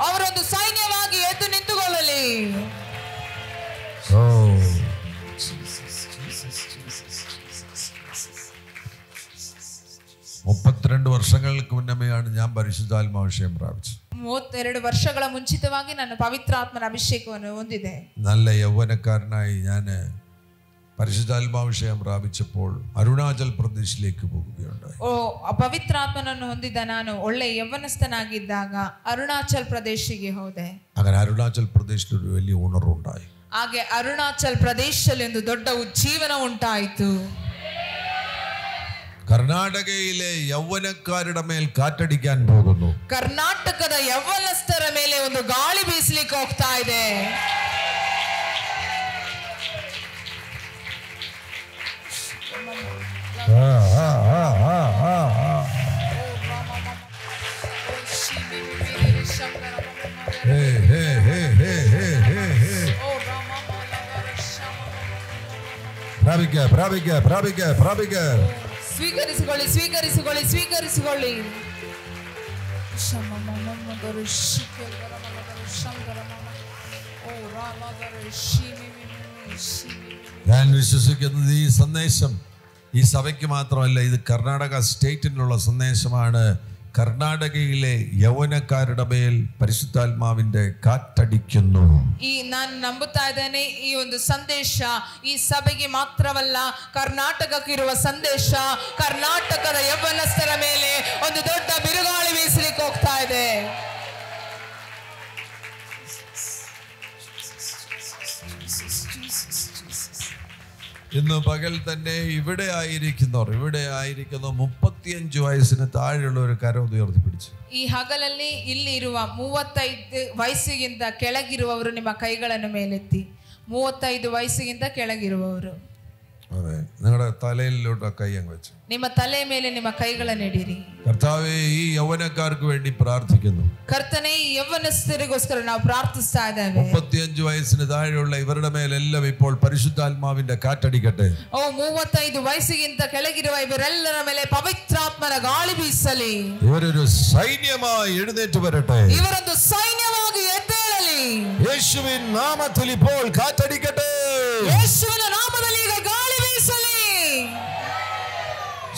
ಅವರೊಂದು ಸೈನ್ಯವಾಗಿ ಎದ್ದು ನಿಂತುಕೊಳ್ಳಲಿ. ഓ 32 വർഷങ്ങൾക്ക് മുന്നമേയാണ് ഞാൻ പരിശുദ്ധാത്മാഭിഷേകം പ്രാപിച്ചത്. 32 ವರ್ಷಗಳ ಮುಂಚಿತವಾಗಿ ನಾನು ಪವಿತ್ರಾತ್ಮನ ಅಭಿಷೇಕವನ್ನು ಹೊಂದಿದೆ. നല്ല യൗവനക്കാരനായി ഞാൻ പരിശുദ്ധാത്മാഭിഷേകം പ്രാപിച്ചപ്പോൾ അരുണാചൽ പ്രദേശിലേക്ക് പോവുകയുണ്ടായി. ಪವಿತ್ರಾತ್ಮನನ್ನು ಹೊಂದಿದ್ದ ನಾನು ಒಳ್ಳೆ ಯೌವನಸ್ಥನಾಗಿದ್ದಾಗ ಅರುಣಾಚಲ್ ಪ್ರದೇಶಿಗೆ ಹೋದೆ. അങ്ങനെ അരുണാചൽ പ്രദേശിൽ ഒരു വലിയ ഉണർവുണ്ടായി. ಹಾಗೆ ಅರುಣಾಚಲ್ ಪ್ರದೇಶದಲ್ಲಿ ಒಂದು ದೊಡ್ಡ ಉಜ್ಜೀವನ ಉಂಟಾಯಿತು. കർണാടകയിലെ യൗവനക്കാരുടെ മേൽ കാറ്റടിക്കാൻ പോകുന്നു. ಕರ್ನಾಟಕದ ಯೌವನಸ್ಥರ ಮೇಲೆ ಒಂದು ಗಾಳಿ ಬೀಸಲಿಕ್ಕೆ ಹೋಗ್ತಾ ಇದೆ. ಸ್ವೀಕರಿಸಿಕೊಳ್ಳಿ, ಸ್ವೀಕರಿಸಿಕೊಳ್ಳಿ, ಸ್ವೀಕರಿಸಿಕೊಳ್ಳಿ. ഞാൻ വിശ്വസിക്കുന്നത് ഈ സന്ദേശം ഈ സഭയ്ക്ക് മാത്രമല്ല, ഇത് കർണാടക സ്റ്റേറ്റിനുള്ള സന്ദേശമാണ്. കർണാടകയിലെ യൗവനക്കാരുടെ മേൽ പരിശുദ്ധാത്മാവിന്റെ കാറ്റടിക്കുന്നു. ನಾನು ನಂಬುತ್ತಾ ಇದ್ದೇನೆ ಈ ಒಂದು ಸಂದೇಶ ಈ ಸಭೆಗೆ ಮಾತ್ರವಲ್ಲ, ಕರ್ನಾಟಕಕ್ಕಿರುವ ಸಂದೇಶ. ಕರ್ನಾಟಕದ ಯೌವನಸ್ಥರ ಮೇಲೆ ಒಂದು ದೊಡ್ಡ ಬಿರುಗಾಳಿ ಬೀಸಲಿಕ್ಕೆ ಹೋಗ್ತಾ ಇದೆ. ഇന്ന് പകൽ തന്നെ ഇവിടെ ആയിരിക്കുന്ന 35 വയസ്സിന് താഴെയുള്ള ഒരു കരം ഉയർത്തിപ്പിടിച്ചു. ಈ ಹಗಲಲ್ಲಿ ಇಲ್ಲಿ ಇರುವ 35 ವಯಸ್ಸಿಗಿಂತ ಕೆಳಗಿರುವವರು ನಿಮ್ಮ ಕೈಗಳನ್ನು ಮೇಲೆತ್ತಿ. 35 ವಯಸ್ಸಿಗಿಂತ ಕೆಳಗಿರುವವರು അതെ, നിങ്ങളുടെ തലയിലോട്ട് കൈ അങ്ങ് വെച്ചു. ನಿಮ್ಮ ತಲೆ ಮೇಲೆ ನಿಮ್ಮ ಕೈಗಳನ್ನು ಇಡಿರಿ. കർത്താവേ, ഈ യൗവനക്കാർക്ക് വേണ്ടി പ്രാർത്ഥിക്കുന്നു. ಕರ್ತನೇ, ಈ ಯೌವನಸ್ಥರಿಗೋಸ್ಕರ ನಾವು ಪ್ರಾರ್ಥಿಸ್ತಾ ಇದ್ದೇವೆ. 35 വയസ്സിന് താഴെയുള്ള ഇവരുടെ മേലെല്ലാം ഇപ്പോൾ പരിശുദ്ധാത്മാവിന്റെ കാറ്റടിക്കട്ടെ. 35 ವಯಸ್ಸಿಗಿಂತ ಕೆಳಗಿರುವ ಇವರೆಲ್ಲರ ಮೇಲೆ ಪವಿತ್ರಾತ್ಮನ ಗಾಳಿ ಬೀಸಲಿ. ഇവരൊരു സൈന്യമായി എഴുന്നേറ്റ് വരട്ടെ. ಇವರೊಂದು ಸೈನ್ಯವಾಗಿ ಎದ್ದೇಳಲಿ. യേശുവിൻ നാമത്തിൽ ഇപ്പോൾ കാറ്റടിക്കട്ടെ. ಯೇಸುವಿನ ನಾಮದಲ್ಲಿ ಈಗ ಗಾಳಿ ಬೀಸಲಿ.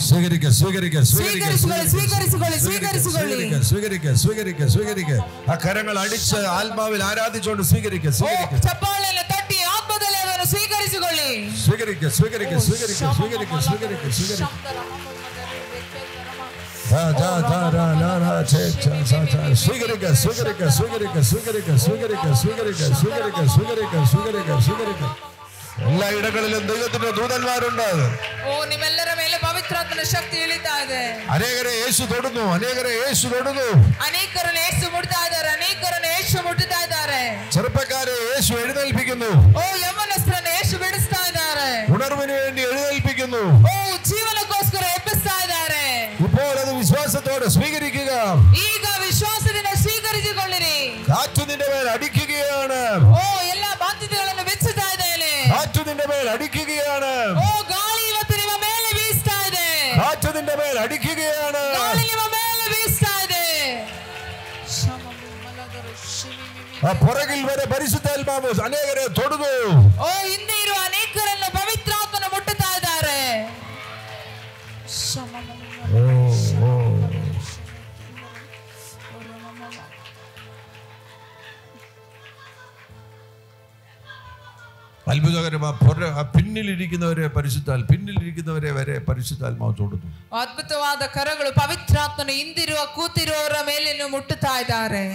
സ്വീകരിക്കുക, സ്വീകരിക്കുക, ಸ್ವೀಕರಿಸಿಕೊಳ್ಳಿ, ಸ್ವೀಕರಿಸಿಕೊಳ್ಳಿ, ಸ್ವೀಕರಿಸಿಕೊಳ್ಳಿ. സ്വീകരിക്കുക. ആ കരങ്ങൾ അടിച്ച് ആത്മാവിൽ ആരാധിച്ചുകൊണ്ട് സ്വീകരിക്കുക. ಚಪ್ಪಾಳೆಯನ್ನು ತಟ್ಟಿ ಆತ್ಮದಲ್ಲಿ ಅದನ್ನು ಸ್ವೀಕರಿಸಿಕೊಳ್ಳಿ. സ്വീകരിക്കുക. എല്ലാ ഇടങ്ങളിലും ദൈവത്തിന്റെ ദൂതന്മാരുണ്ട്. ನಿಮ್ಮೆಲ್ಲರ ಮೇಲೆ ಪವಿತ್ರಾತ್ಮನ ಶಕ್ತಿ ಇಳಿತಾ ಇದೆ. അനേകരെ യേശു തൊടുന്നു. ಅನೇಕರನ್ನು ಯೇಸು ಮುಟ್ತಾ ಇದ್ದಾರೆ. ಅನೇಕರನ್ನು ಯೇಸು ಮುಟ್ಟುತ್ತಾ ಇದ್ದಾರೆ. ചെറുപ്പക്കാരെ യേശു എഴുന്നേൽപ്പിക്കുന്നു. ಯೌವನಸ್ಥರನ್ನು ಯೇಸು ಬಿಡಿಸ್ತಾ ಇದ್ದಾರೆ. ഉണർവിന് വേണ്ടി എഴുന്നേൽപ്പിക്കുന്നു. ಜೀವನಕ್ಕೋಸ್ಕರ ಎಬ್ಬಿಸ್ತಾ ಇದ್ದಾರೆ. ഇപ്പോൾ അത് വിശ്വാസത്തോടെ സ്വീകരിക്കുക. ಈಗ ವಿಶ್ವಾಸದಿಂದ ಸ್ವೀಕರಿಸಿಕೊಳ್ಳಿರಿ. കാറ്റ് നിന്റെ മേൽ അടിക്കുകയാണ്. ಎಲ್ಲ ಬಾಧ್ಯತೆಗಳನ್ನು ಬೆಚ್ಚುತ್ತಾ ಇದ್ದೇನೆ. കാറ്റ് നിന്റെ മേൽ അടിക്കുകയാണ്. ಗಾಳಿ ಇವತ್ತು ನಿಮ್ಮ ಮೇಲೆ ಬೀಸ್ತಾ ಇದೆ. കാറ്റ് നിന്റെ മേൽ അടിക്കുകയാണ്. ಗಾಳಿ ನಿಮ್ಮ ಮೇಲೆ ಬೀಸ್ತಾ ಇದೆ. ആ പുറകിൽ വരെ പരിശുദ്ധാത്മാവ് അനേകരെ തൊടുന്നു. ಹಿಂದೆ ಇರುವ ಅನೇಕರನ್ನು ಪವಿತ್ರಾತ್ಮನ ಮುಟ್ಟುತ್ತಾ ಇದ್ದಾರೆ. അത്ഭുതകരമായ പിന്നിലിരിക്കുന്നവരെ വരെ പരിശുദ്ധാത്മാവ് തൊടുന്നു. ಅದ್ಭುತವಾದ ಕರಗಳು ಪವಿತ್ರಾತ್ಮನ ಹಿಂದಿರುವ ಕೂತಿರುವವರ ಮೇಲೆ ಮುಟ್ಟುತ್ತಾ ಇದ್ದಾರೆ.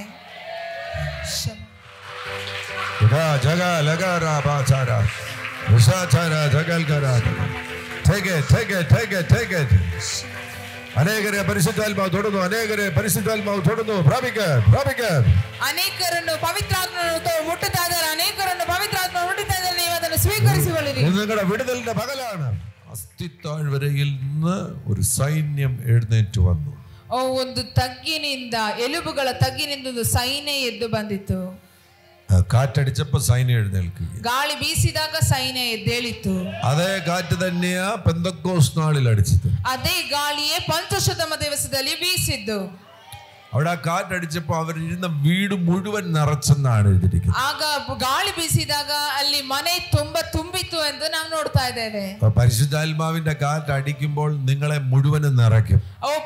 അനേകരെ പരിശുദ്ധാത്മാവ് തൊടുന്നു. ಅನೇಕರನ್ನು ಪವಿತ್ರಾತ್ಮನು ಮುಟ್ಟುತ್ತಾ ಇದ್ದಾರೆ. ಅನೇಕರನ್ನು ಪವಿತ್ರಾತ್ಮ ಮುಟ್ಟುತ್ತಾ ಇದ್ದಾರೆ. ನೀವು ಅದನ್ನು ಸ್ವೀಕರಿಸಿಕೊಳ್ಳಿರಿ. നിങ്ങളുടെ വിടുതലിന്റെ പകലാണ്. അസ്ഥിത്താഴ്വരയിൽ നിന്ന് ഒരു സൈന്യം എഴുന്നേറ്റ് വന്നു. ಒಂದು ತಗ್ಗಿನಿಂದ, ಎಲುಬುಗಳ ತಗ್ಗಿನಿಂದ ಒಂದು ಸೈನ್ಯ ಎದ್ದು ಬಂದಿತ್ತು. കാറ്റടിച്ചപ്പോ സൈന്യം എഴുന്നേൽക്കുക. ಗಾಳಿ ಬೀಸಿದಾಗ ಸೈನ್ಯ ಎದ್ದೇಳಿತು. അതേ കാറ്റ് തന്നെയാ പെന്തക്കോസ്ത് നാളിൽ അടിച്ചത്. ಅದೇ ಗಾಳಿಯೇ ಪಂಚಶತಮ ದಿವಸದಲ್ಲಿ ಬೀಸಿದ್ದು. അവിടെ ആ കാറ്റടിച്ചപ്പോ അവരിരുന്ന വീട് മുഴുവൻ നിറച്ചെന്നാണ് എഴുതിയിരിക്കുന്നത്. ಆಗ ಗಾಳಿ ಬೀಸಿದಾಗ ಅಲ್ಲಿ ಮನೆ ತುಂಬಿತ್ತು ಎಂದು ನಾವು ನೋಡ್ತಾ ಇದ್ದೇವೆ. പരിശുദ്ധാത്മാവിന്റെ കാറ്റ് അടിക്കുമ്പോൾ നിങ്ങളെ മുഴുവൻ നിറയ്ക്കും.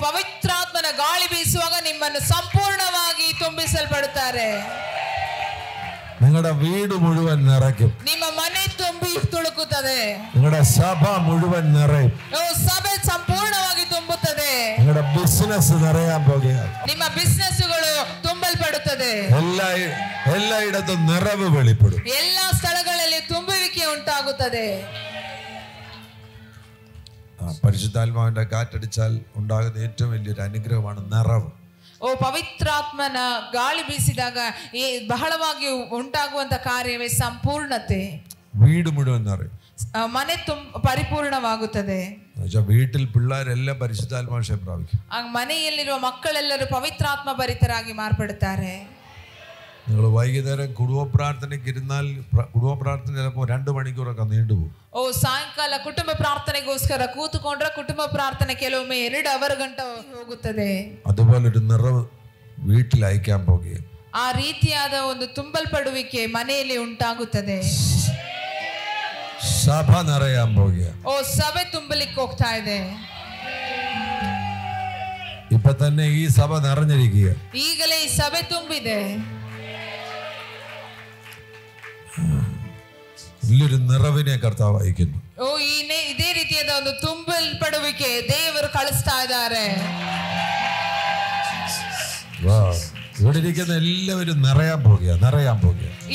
ಪವಿತ್ರಾತ್ಮನ ಗಾಳಿ ಬೀಸುವಾಗ ನಿಮ್ಮನ್ನು ಸಂಪೂರ್ಣವಾಗಿ ತುಂಬಿಸಲು ತುಂಬಿಸಲ್ಪಡುತ್ತಾರೆ. നിങ്ങളുടെ വീട് മുഴുവൻ നിറയ്ക്കും. ನಿಮ್ಮ ಮನೆ ತುಂಬಿ ತುಳುಕುತ್ತದೆ. നിങ്ങളുടെ സഭ മുഴുവൻ നിറയും. ಸಭೆ ಸಂಪೂರ್ಣವಾಗಿ ತುಂಬುತ್ತದೆ. നിങ്ങളുടെ ബിസിനസ് നിറയാൻ പോകുകയാണ്. ನಿಮ್ಮ ಬಿಸಿನೆಸ್ಗಳು ತುಂಬಲ್ಪಡುತ್ತದೆ. എല്ലായിടത്തും നിറവ് വെളിപ്പെടും. ಎಲ್ಲ ಸ್ಥಳಗಳಲ್ಲಿ ತುಂಬುವಿಕೆ ಉಂಟಾಗುತ್ತದೆ. പരിശുദ്ധാത്മാവിന്റെ കാറ്റടിച്ചാൽ ഉണ്ടാകുന്ന ഏറ്റവും വലിയൊരു അനുഗ്രഹമാണ് നിറവ്. ಪವಿತ್ರಾತ್ಮನ ಗಾಳಿ ಬೀಸಿದಾಗ ಬಹಳವಾಗಿ ಉಂಟಾಗುವಂತ ಕಾರ್ಯವೇ ಸಂಪೂರ್ಣತೆ. വീട് മുഴുവൻ നിറയും. ಮನೆ ಪರಿಪೂರ್ಣವಾಗುತ್ತದೆ. വീട്ടിൽ പിള്ളേരെല്ലാം പരിശുദ്ധാത്മാഭിഷേകം പ്രാപിക്കും. ಮನೆಯಲ್ಲಿರುವ ಮಕ್ಕಳೆಲ್ಲರೂ ಪವಿತ್ರಾತ್ಮ ಭರಿತರಾಗಿ ಮಾರ್ಪಡುತ್ತಾರೆ. നിങ്ങൾ വൈകുന്നേരം കുടുംബ പ്രാർത്ഥനയ്ക്ക് ഇരുന്നാൽ കുടുംബ പ്രാർത്ഥന ചിലപ്പോൾ 2 മണിക്കൂറൊക്കെ നീണ്ടുപോകും. ಸಾಯಂಕಾಲ ಕುಟುಂಬ ಪ್ರಾರ್ಥನೆಗೋಸ್ಕರ ಕೂತುಕೊಂಡ್ರೆ ಕುಟುಂಬ ಪ್ರಾರ್ಥನೆ ಕೆಲವೊಮ್ಮೆ 2 ಗಂಟೆ ಹೋಗುತ್ತದೆ. അതുപോലൊരു നിറവ് വീട്ടിൽ അയക്കാൻ പോകുകയും ಆ ರೀತಿಯಾದ ಒಂದು ತುಂಬಲ್ಪಡುವಿಕೆ ಮನೆಯಲ್ಲಿ ಉಂಟಾಗುತ್ತದೆ. സഭ നിറയാൻ പോകുകയാണ്. ಸಭೆ ತುಂಬಲಿಕ್ಕೆ ಹೋಗ್ತಾ ಇದೆ. ഇപ്പൊ തന്നെ ഈ സഭ നിറഞ്ഞിരിക്കുക. ಈಗಲೇ ಈ ಸಭೆ ತುಂಬಿದೆ. വലിയൊരു നിറവിനെ കർത്താവ് അയക്കുന്നു. ಇದೇ ರೀತಿಯಾದ ಒಂದು ತುಂಬಲ್ಪಡುವಿಕೆ ದೇವರು ಕಳಿಸ್ತಾ ಇದ್ದಾರೆ. ഇവിടെ ഇരിക്കുന്ന എല്ലാവരും നിറയാൻ പോകുക.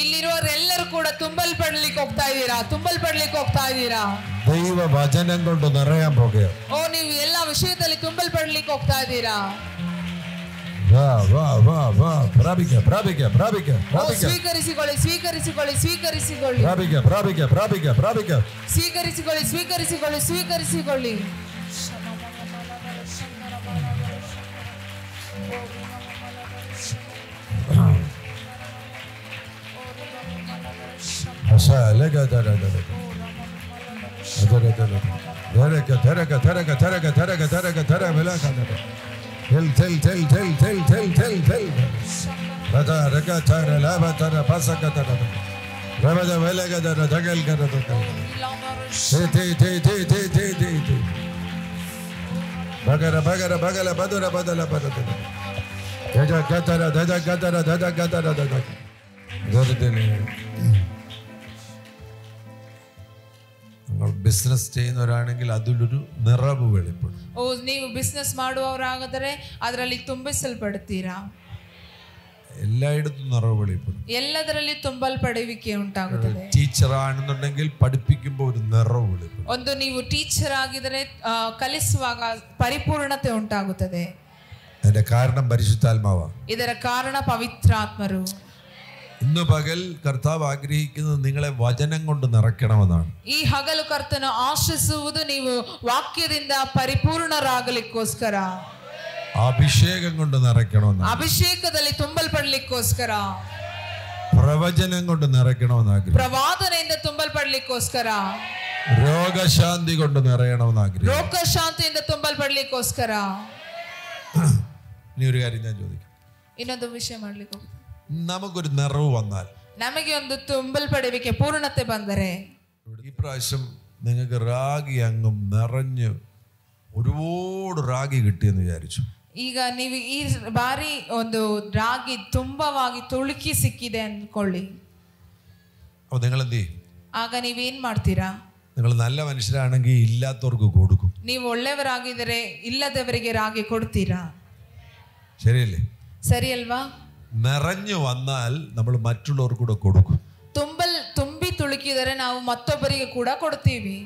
ಇಲ್ಲಿರುವವರೆಲ್ಲರೂ ಕೂಡ ತುಂಬಲ್ಪಡ್ಲಿಕ್ಕೆ ಹೋಗ್ತಾ ಇದ್ದೀರಾ. ദൈവ വചനം കൊണ്ട് നിറയാൻ പോകുക. ನೀವು ಎಲ್ಲ ವಿಷಯದಲ್ಲಿ ತುಂಬಲ್ಪಡ್ಲಿಕ್ಕೆ ಹೋಗ್ತಾ ಇದ್ದೀರಾ. ಸ್ವೀಕರಿಸಿಕೊಳ್ಳಿ. ബിസിനസ് ചെയ്യുന്നവരാണെങ്കിൽ അതിലൊരു നിറവ് വെളിപ്പെടും. ನೀವು ಬಿಸಿನೆಸ್ ಮಾಡುವವರಾದರೆ ಅದರಲ್ಲಿ ತುಂಬಿಸಲ್ಪಡುತ್ತೀರಾ. എല്ലായിടത്തും നിറവ് വെളിപ്പെടും. ಎಲ್ಲದರಲ್ಲಿ ತುಂಬಲ್ಪಡುವಿಕೆ ಉಂಟಾಗುತ್ತದೆ. ടീച്ചർ ആണെന്നുണ്ടെങ്കിൽ പഠിപ്പിക്കുമ്പോൾ ഒരു നിറവ് വെളിപ്പെടും. ಒಂದು ನೀವು ಟೀಚರ್ ಆಗಿದ್ರೆ ಕಲಿಸುವಾಗ ಪರಿಪೂರ್ಣತೆ ಉಂಟಾಗುತ್ತದೆ. അതിന്റെ കാരണം പരിശുദ്ധാത്മാവാണ്. ಇದರ ಕಾರಣ ಪವಿತ್ರಾತ್ಮರು. ഇന്ന് പകൽ കർത്താവ് ആഗ്രഹിക്കുന്നത് നിങ്ങളെ വചനം കൊണ്ട് നിറയ്ക്കണമെന്നാണ്. ಈ ಹಗಲು ಕರ್ತನು ಆಶಿಸುವುದು ನೀವು ವಾಕ್ಯದಿಂದ ಪರಿಪೂರ್ಣರಾಗಲಿಕ್ಕೋಸ್ಕರ, അഭിഷേകം കൊണ്ട് നിറയ്ക്കണമെന്നാണ്. ಅಭಿಷೇಕದಲ್ಲಿ ತುಂಬಲ್ಪಡ್ಲಿಕ್ಕೋಸ್ಕರ, പ്രവചനം കൊണ്ട് നിറയ്ക്കണമെന്ന് ആഗ്രഹിക്കുന്നു. ಪ್ರವಾದನೆಯಿಂದ ತುಂಬಲ್ಪಡ್ಲಿಕ್ಕೋಸ್ಕರ, രോഗശാന്തി കൊണ്ട് നിറയണമെന്ന് ആഗ്രഹിക്കുന്നു. ರೋಗಶಾಂತಿಯಿಂದ ತುಂಬಲ್ಪಡ್ಲಿಕ್ಕೋಸ್ಕರ. ഇനി ഒരു കാര്യം ഞാൻ ചോദിക്കാം. ಇನ್ನೊಂದು ವಿಷಯ ಮಾಡ್ಲಿಕ್ಕೆ ಹೋಗ್ತೀನಿ. നമുക്കൊരു നിറവ് വന്നാൽ, ನಮಗೆ ಒಂದು ತುಂಬಲ್ಪಡುವಿಕೆ ಪೂರ್ಣತೆ ಬಂದರೆ, ഈ പ്രാവശ്യം നിങ്ങൾക്ക് റാഗി അങ്ങും നിറഞ്ഞ് ഒരുപാട് റാഗി കിട്ടിയെന്ന് വിചാരിച്ചു. ಈಗ ನೀವು ಈ ಬಾರಿ ಒಂದು ರಾಗಿ ತುಂಬವಾಗಿ ತುಳುಕಿ ಸಿಕ್ಕಿದೆ ಅಂದ್ಕೊಳ್ಳಿ. അപ്പോൾ നിങ്ങൾ എന്ത് ചെയ്യും? ಆಗ ನೀವೇನ್ ಮಾಡ್ತೀರಾ? നിങ്ങൾ നല്ല മനുഷ്യരാണെങ്കിൽ ഇല്ലാത്തവർക്ക് കൊടുക്കും. ನೀವು ಒಳ್ಳೆಯವರಾಗಿದ್ದರೆ ಇಲ್ಲದವರಿಗೆ ರಾಗಿ ಕೊಡ್ತೀರಾ? ശരിയല്ലേ? ಸರಿ ಅಲ್ವಾ? നിറഞ്ഞു വന്നാൽ നമ്മൾ മറ്റുള്ളവർക്ക് കൂടെ കൊടുക്കും. ತುಂಬಿ ತುಳುಕಿದರೆ ನಾವು ಮತ್ತೊಬ್ಬರಿಗೆ ಕೂಡ ಕೊಡ್ತೀವಿ.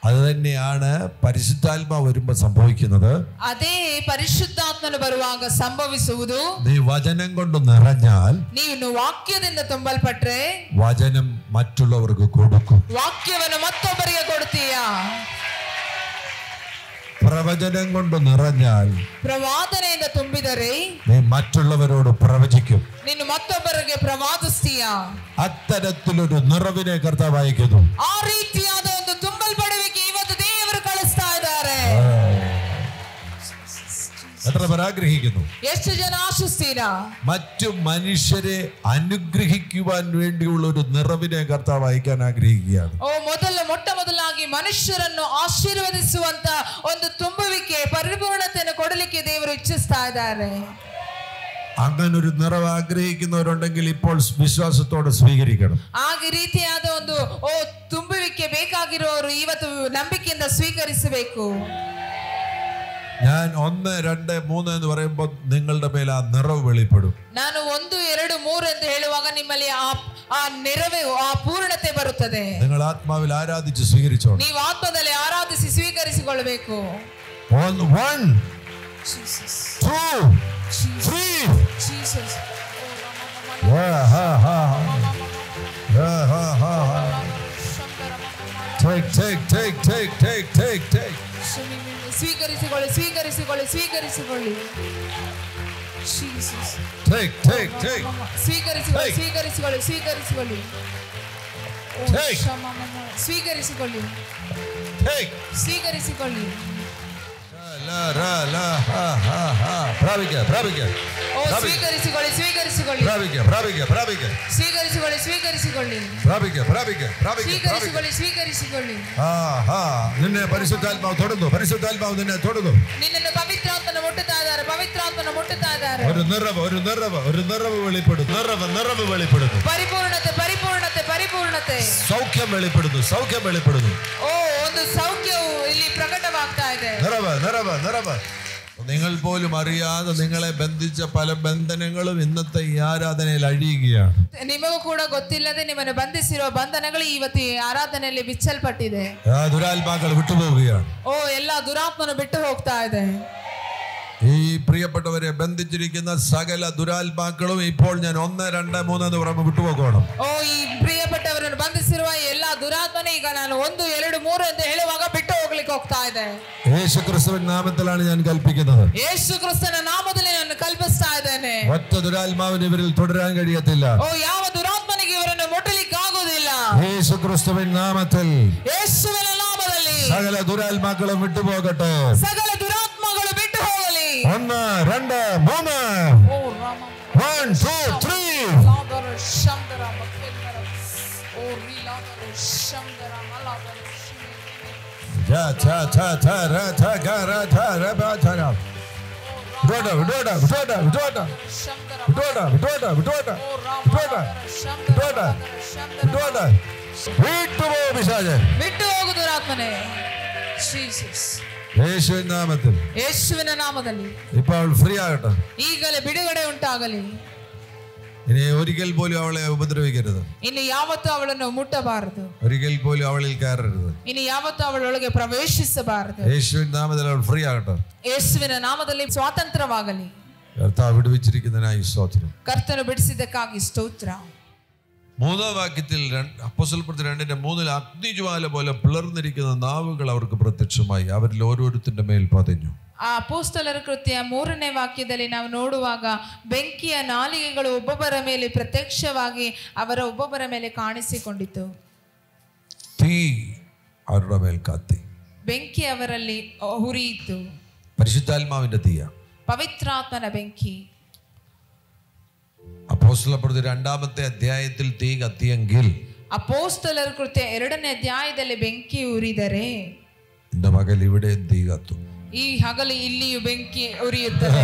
അത് തന്നെയാണ് പരിശുദ്ധാത്മാവ് വരുമ്പോൾ സംഭവിക്കുന്നത്. ಅದೇ ಪರಿಶುದ್ಧಾತ್ಮನು ಬರುವಾಗ ಸಂಭವಿಸುವುದು. നീ വചനം കൊണ്ട് നിറഞ്ഞാൽ, ನೀನು ವಾಕ್ಯದಿಂದ ತುಂಬಲ್ಪಟ್ರೆ വചനം മറ്റുള്ളവർക്ക് കൊടുക്കും. ವಾಕ್ಯವನ್ನು ಮತ್ತೊಬ್ಬರಿಗೆ ಕೊಡ್ತೀಯಾ? പ്രവചനം കൊണ്ട് നിറഞ്ഞാൽ, ಪ್ರವಾದನೆಯಿಂದ ತುಂಬಿದರೆ നീ മറ്റുള്ളവരോട് പ്രവചിക്കും. ನೀನು ಮತ್ತೊಬ್ಬರಿಗೆ ಪ್ರವಾದಿಸ್ತೀಯಾ? അത്തരത്തിലൊരു നിറവിനെ കർത്താവ് അയക്കുന്നു. ಆ ರೀತಿಯಾದ ಒಂದು ತುಂಬಲ್ಪಡುವಿಕೆ ಇವತ್ತು ದೇವರು ಕಳಿಸ್ತಾ ಇದ್ದಾರೆ. എത്ര പേർ ആഗ്രഹിക്കുന്നു? ಎಷ್ಟು ಜನ ಆಶಿಸ್ತೀರಾ? മറ്റു മനുഷ്യരെ അനുഗ്രഹിക്കുവാൻ വേണ്ടിയുള്ള ഒരു നിറവിനെ കർത്താവ് അയക്കാൻ ആഗ്രഹിക്കുകയാണ്. ಮೊಟ್ಟ ಮೊದಲಾಗಿ ಮನುಷ್ಯರನ್ನು ಆಶೀರ್ವದಿಸುವಂತ ಒಂದು ತುಂಬುವಿಕೆ, ಪರಿಪೂರ್ಣತೆಯನ್ನು ಕೊಡಲಿಕ್ಕೆ ದೇವರು ಇಚ್ಛಿಸ್ತಾ ಇದ್ದಾರೆ. അങ്ങനൊരു നിറവ് ആഗ്രഹിക്കുന്നവരുണ്ടെങ്കിൽ ഇപ്പോൾ വിശ്വാസത്തോടെ സ്വീകരിക്കണം. ಆಗ ರೀತಿಯಾದ ಒಂದು ತುಂಬುವಿಕೆ ಬೇಕಾಗಿರುವವರು ಇವತ್ತು ನಂಬಿಕೆಯಿಂದ ಸ್ವೀಕರಿಸಬೇಕು. ഞാൻ 1, 2, 3 എന്ന് പറയുമ്പോൾ നിങ്ങളുടെ മേൽ ആ നിറവ് വെളിപ്പെടും. ನಾನು 1, 2, 3 ಎಂದು ಹೇಳುವಾಗ ನಿಮ್ಮಲ್ಲಿ ಆ ನಿರವೇ ಆ ಪೂರ್ಣತೆ ಬರುತ್ತದೆ. നിങ്ങൾ ആത്മാവിൽ ആരാധിച്ച് സ്വീകരിച്ചോണം. ನೀವು ಆತ್ಮದಲ್ಲಿ ಆರಾಧಿಸಿ ಸ್ವೀಕರಿಸಿಕೊಳ್ಳಬೇಕು. 1 Jesus 2 3 Jesus take ಸ್ವೀಕರಿಸಿಕೊಳ್ಳಿ ಸ್ವೀಕರಿಸಿಕೊಳ್ಳಿ ಸ್ವೀಕರಿಸಿಕೊಳ್ಳಿ. Jesus take ಸ್ವೀಕರಿಸಿಕೊಳ್ಳಿ ಸ್ವೀಕರಿಸಿಕೊಳ್ಳಿ ಸ್ವೀಕರಿಸಿಕೊಳ್ಳಿ. ಸ್ವೀಕರಿಸಿಕೊಳ್ಳಿ ಸ್ವೀಕರಿಸಿಕೊಳ್ಳಿ. ಸ್ವೀಕರಿಸಿಕೊಳ್ಳಿ ಸ್ವೀಕರಿಸಿಕೊಳ್ಳಿ ಸ್ವೀಕರಿಸಿಕೊಳ್ಳಿ ಸ್ವೀಕರಿಸಿಕೊಳ್ಳಿ ಸ್ವೀಕರಿಸಿಕೊಳ್ಳಿ ಸ್ವೀಕರಿಸಿಕೊಳ್ಳಿ. ನಿನ್ನೆ ಪರಿಶುದ್ಧಾತ್ಮಾವು ತೊಡೆದು ಪರಿಶುದ್ಧಾತ್ಮಾವು ನಿನ್ನೆ ತೊಡೆದು ನಿನ್ನನ್ನು ಪವಿತ್ರಾತ್ಮನ ಮುಟ್ಟುತ್ತಾ ಇದ್ದಾರೆ ಪವಿತ್ರಾತ್ಮನ ಮುಟ್ಟುತ್ತಾ ಇದ್ದಾರೆ. ഒരു നിറവ് വെളിപ്പെടുന്നു. നിറവ് വെളിപ്പെടുന്നു. ಪರಿಪೂರ್ಣತೆ ಪರಿಪೂರ್ಣತೆ ಪರಿಪೂರ್ಣತೆ. സൗഖ്യം വെളിപ്പെടുന്നു. ಒಂದು ಸೌಖ್ಯವು ಇಲ್ಲಿ ಪ್ರಕಟವಾಗ್ತಾ ಇದೆ. നിറവ് നിങ്ങൾ പോലും അറിയാതെ നിങ്ങളെ ബന്ധിച്ച പല ബന്ധനങ്ങളും ഇന്നത്തെ ഈ ആരാധനയിൽ അഴിയുകയാണ്. ನಿಮಗೂ ಕೂಡ ಗೊತ್ತಿಲ್ಲದೆ ನಿಮ್ಮನ್ನು ಬಂಧಿಸಿರುವ ಬಂಧನಗಳು ಇವತ್ತು ಈ ಆರಾಧನೆಯಲ್ಲಿ ಬಿಚ್ಚಲ್ಪಟ್ಟಿದೆ. ദുരാത്മാക്കൾ വിട്ടുപോവുകയാണ്. ಎಲ್ಲ ದುರಾತ್ಮನು ಬಿಟ್ಟು ಹೋಗ್ತಾ ಇದೆ. ഈ പ്രിയപ്പെട്ടവരെ ബന്ധിച്ചിരിക്കുന്ന സകല ദുരാത്മാക്കളും ഇപ്പോൾ ഞാൻ 1, 2, 3 എന്ന് പറയുമ്പോൾ വിട്ടുപോകണം. ಈ ಪ್ರಿಯಪಟ್ಟವರನ್ನು ಬಂಧಿಸಿರುವ ಎಲ್ಲ ದುರಾತ್ಮನೇ ಈಗ ನಾನು 1, 2, 3 ಅಂತ ಹೇಳುವಾಗ ಬಿಟ್ಟು ಹೋಗ್ಲಿಕ್ಕೆ ಹೋಗ್ತಾ ಇದೆ. യേശു ക്രിസ്തുവിന്റെ നാമത്തിലാണ് ഞാൻ കൽപ്പിക്കുന്നത്. യേശു ക്രിസ്തുവിನ ನಾಮದಲ್ಲಿ ನಾನು ಕಲ್ಪಿಸ್ತಾ ಇದ್ದೇನೆ. ഒറ്റ ദുരാത്മാവിന് ഇവരിൽ തുടരാൻ കഴിയത്തില്ല. ಯಾವ ದುರಾತ್ಮನಿಗೆ ಇವರನ್ನು ಮುಟ್ಟಲಿಕ್ಕೆ ಆಗುವುದಿಲ್ಲ. യേശു ക്രിസ്തുവിന്റെ നാമത്തിൽ ಯೇಸುವಿನ ನಾಮದಲ್ಲಿ സകല ദുരാത്മാക്കളും വിട്ടുപോകട്ടെ. ಸಕಲ ದುರಾತ್ಮಗಳು ಬಿಟ್ಟು ಹೋಗಲಿ. 1, 2, 3 1, 2, 3 ಬಿಟ್ಟು ಹೋಗು ದುರಾತ್ಮನೇ. ಯೇಸುವಿನ ನಾಮದಲ್ಲಿ ഇപ്പോൾ ഫ്രീ ആകട്ടെ. ಈಗಲೇ ಬಿಡುಗಡೆ ಉಂಟಾಗಲಿ. ഇനി ഒരിക്കൽ പോലും അവളെ ഉപദ്രവിക്കരുത്. ಇನ್ನು ಯಾವತ್ತೂ ಅವಳನ್ನು ಮುಟ್ಟಬಾರದು. ഒരിക്കൽ പോലും അവളിൽ കയറരുത്. ಇನ್ನು ಯಾವತ್ತೂ ಅವಳೊಳಗೆ ಪ್ರವೇಶಿಸಬಾರದು. യേശുവിന്റെ നാമത്തിൽ അവൾ ഫ്രീ ആകട്ടെ. ಯೇಸುವಿನ ನಾಮದಲ್ಲಿ ಸ್ವಾತಂತ್ರ್ಯವಾಗಲಿ. കർത്താവ് വിടുവിച്ചിരിക്കുന്നതിനായി സ്തോത്രം. ಕರ್ತನು ಬಿಡಿಸಿದ್ದಕ್ಕಾಗಿ ಸ್ತೋತ್ರ. 3-ാം വാക്യത്തിൽ അപ്പോസ്തലപ്രവൃത്തി 2:3 അഗ്നിജ്വാല പോലെ പിളർന്നിരിക്കുന്ന നാവുകൾ അവർക്ക് പ്രത്യക്ഷമായി. അവരിൽ ഓരോരുത്തരുടെ മേൽ പതിഞ്ഞു. ಆ ಅಪೊಸ್ತಲರ ಕೃತ್ಯ 3ನೇ ವಾಕ್ಯದಲ್ಲಿ ನಾವು ನೋಡುವಾಗ ಬೆಂಕಿಯ ನಾಲಿಗೆಗಳು ಒಬ್ಬೊಬ್ಬರ ಮೇಲೆ ಪ್ರತ್ಯಕ್ಷವಾಗಿ ಅವರ ಒಬ್ಬೊಬ್ಬರ ಮೇಲೆ ಕಾಣಿಸಿಕೊಂಡಿತು. തീ അവരുടെ മേൽ കത്തി. ಬೆಂಕಿ ಅವರಲ್ಲಿ ಉರಿಯಿತು. പരിശുദ്ധാത്മാവിന്റെ തീയ. ಪವಿತ್ರಾತ್ಮನ ಬೆಂಕಿ. അപ്പോസ്തലപ്രവൃത്തി 2-ാമത്തെ അധ്യായത്തിൽ തീ കത്തിയെങ്കിൽ ಅಪೊಸ್ತಲರ ಕೃತ್ಯ 2ನೇ ಅಧ್ಯಾಯದಲ್ಲಿ ಬೆಂಕಿ ಉರಿದರೆ എന്റെ മകൾ ഇവിടെ തീ കത്തും. ಈ ಹಗಲು ಇಲ್ಲಿಯೂ ಬೆಂಕಿ ಉರಿಯುತ್ತದೆ.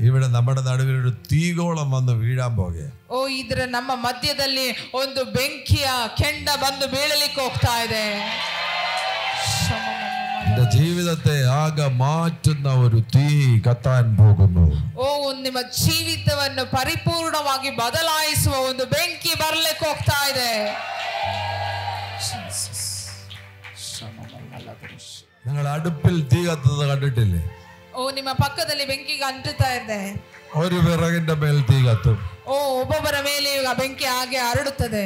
ഇവിടെ നമ്മുടെ നടുവിൽ ഒരു തീഗോളം വന്ന് വീഴാൻ പോകെ. ಇದರ ನಮ್ಮ ಮಧ್ಯದಲ್ಲಿ ಒಂದು ಬೆಂಕಿಯ ಕೆಂಡ ಬಂದು ಬೀಳಲಿಕ್ಕೆ ಹೋಗ್ತಾ ಇದೆ. എന്റെ ജീവിതത്തെ ആകെ മാറ്റുന്ന ഒരു തീ കത്താൻ പോകുന്നു. ನಿಮ್ಮ ಜೀವಿತವನ್ನು ಪರಿಪೂರ್ಣವಾಗಿ ಬದಲಾಯಿಸುವ ಒಂದು ಬೆಂಕಿ ಬರಲಿಕ್ಕೆ ಹೋಗ್ತಾ ಇದೆ. നിങ്ങൾ അടുപ്പിൽ തീ കത്തുന്നത് കണ്ടിട്ടില്ലേ? ನಿಮ್ಮ ಪಕ್ಕದಲ್ಲಿ ಬೆಂಕಿಗೆ ಅಂಟುತ್ತಾ ಇದೆ. ഒരു വിറകിന്റെ മേൽ തീ കത്തും. ಒಬ್ಬೊಬ್ಬರ ಮೇಲೆ ಬೆಂಕಿ ಹಾಗೆ ಹರಡುತ್ತದೆ.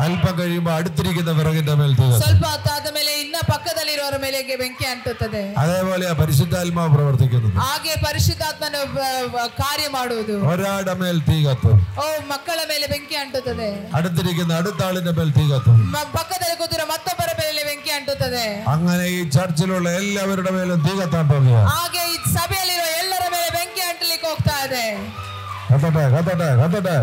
അല്പം കഴിയുമ്പോൾ അടുത്തിരിക്കുന്ന വിറകിന്റെ മേൽ തീ കത്തും. ಸ್ವಲ್ಪ ಹೊತ್ತಾದ ಮೇಲೆ ಇನ್ನ ಪಕ್ಕದಲ್ಲಿರೋರ ಮೇಲೆ ಬೆಂಕಿ ಅಂಟುತ್ತದೆ. അതേപോലെ പരിശുദ്ധാത്മാവ് പ്രവർത്തിക്കുന്നത്. ಹಾಗೆ ಪರಿಶುದ್ಧಾತ್ಮನು ಕಾರ್ಯ ಮಾಡುವುದು. ഒരാളുടെ മേൽ തീ കത്തും. ಮಕ್ಕಳ ಮೇಲೆ ಬೆಂಕಿ ಅಂಟುತ್ತದೆ. അടുത്തിരിക്കുന്ന അടുത്ത ആളിന്റെ മേൽ തീ കത്തും. ಪಕ್ಕದಲ್ಲಿ ಕೂತಿರೋ ಮತ್ತೊಬ್ಬರ ಮೇಲೆ ಬೆಂಕಿ ಅಂಟುತ್ತದೆ. അങ്ങനെ ഈ ചർച്ചിലുള്ള എല്ലാവരുടെ മേലും തീ കത്താൻ പോകുകയാണ്. ಹಾಗೆ ಈ ಸಭೆಯಲ್ಲಿರೋ ಎಲ್ಲರ ಮೇಲೆ ಬೆಂಕಿ ಅಂಟಲಿಕ್ಕೆ ಹೋಗ್ತಾ ಇದೆ. കത്തട്ടെ കത്തട്ടെ കത്തട്ടെ.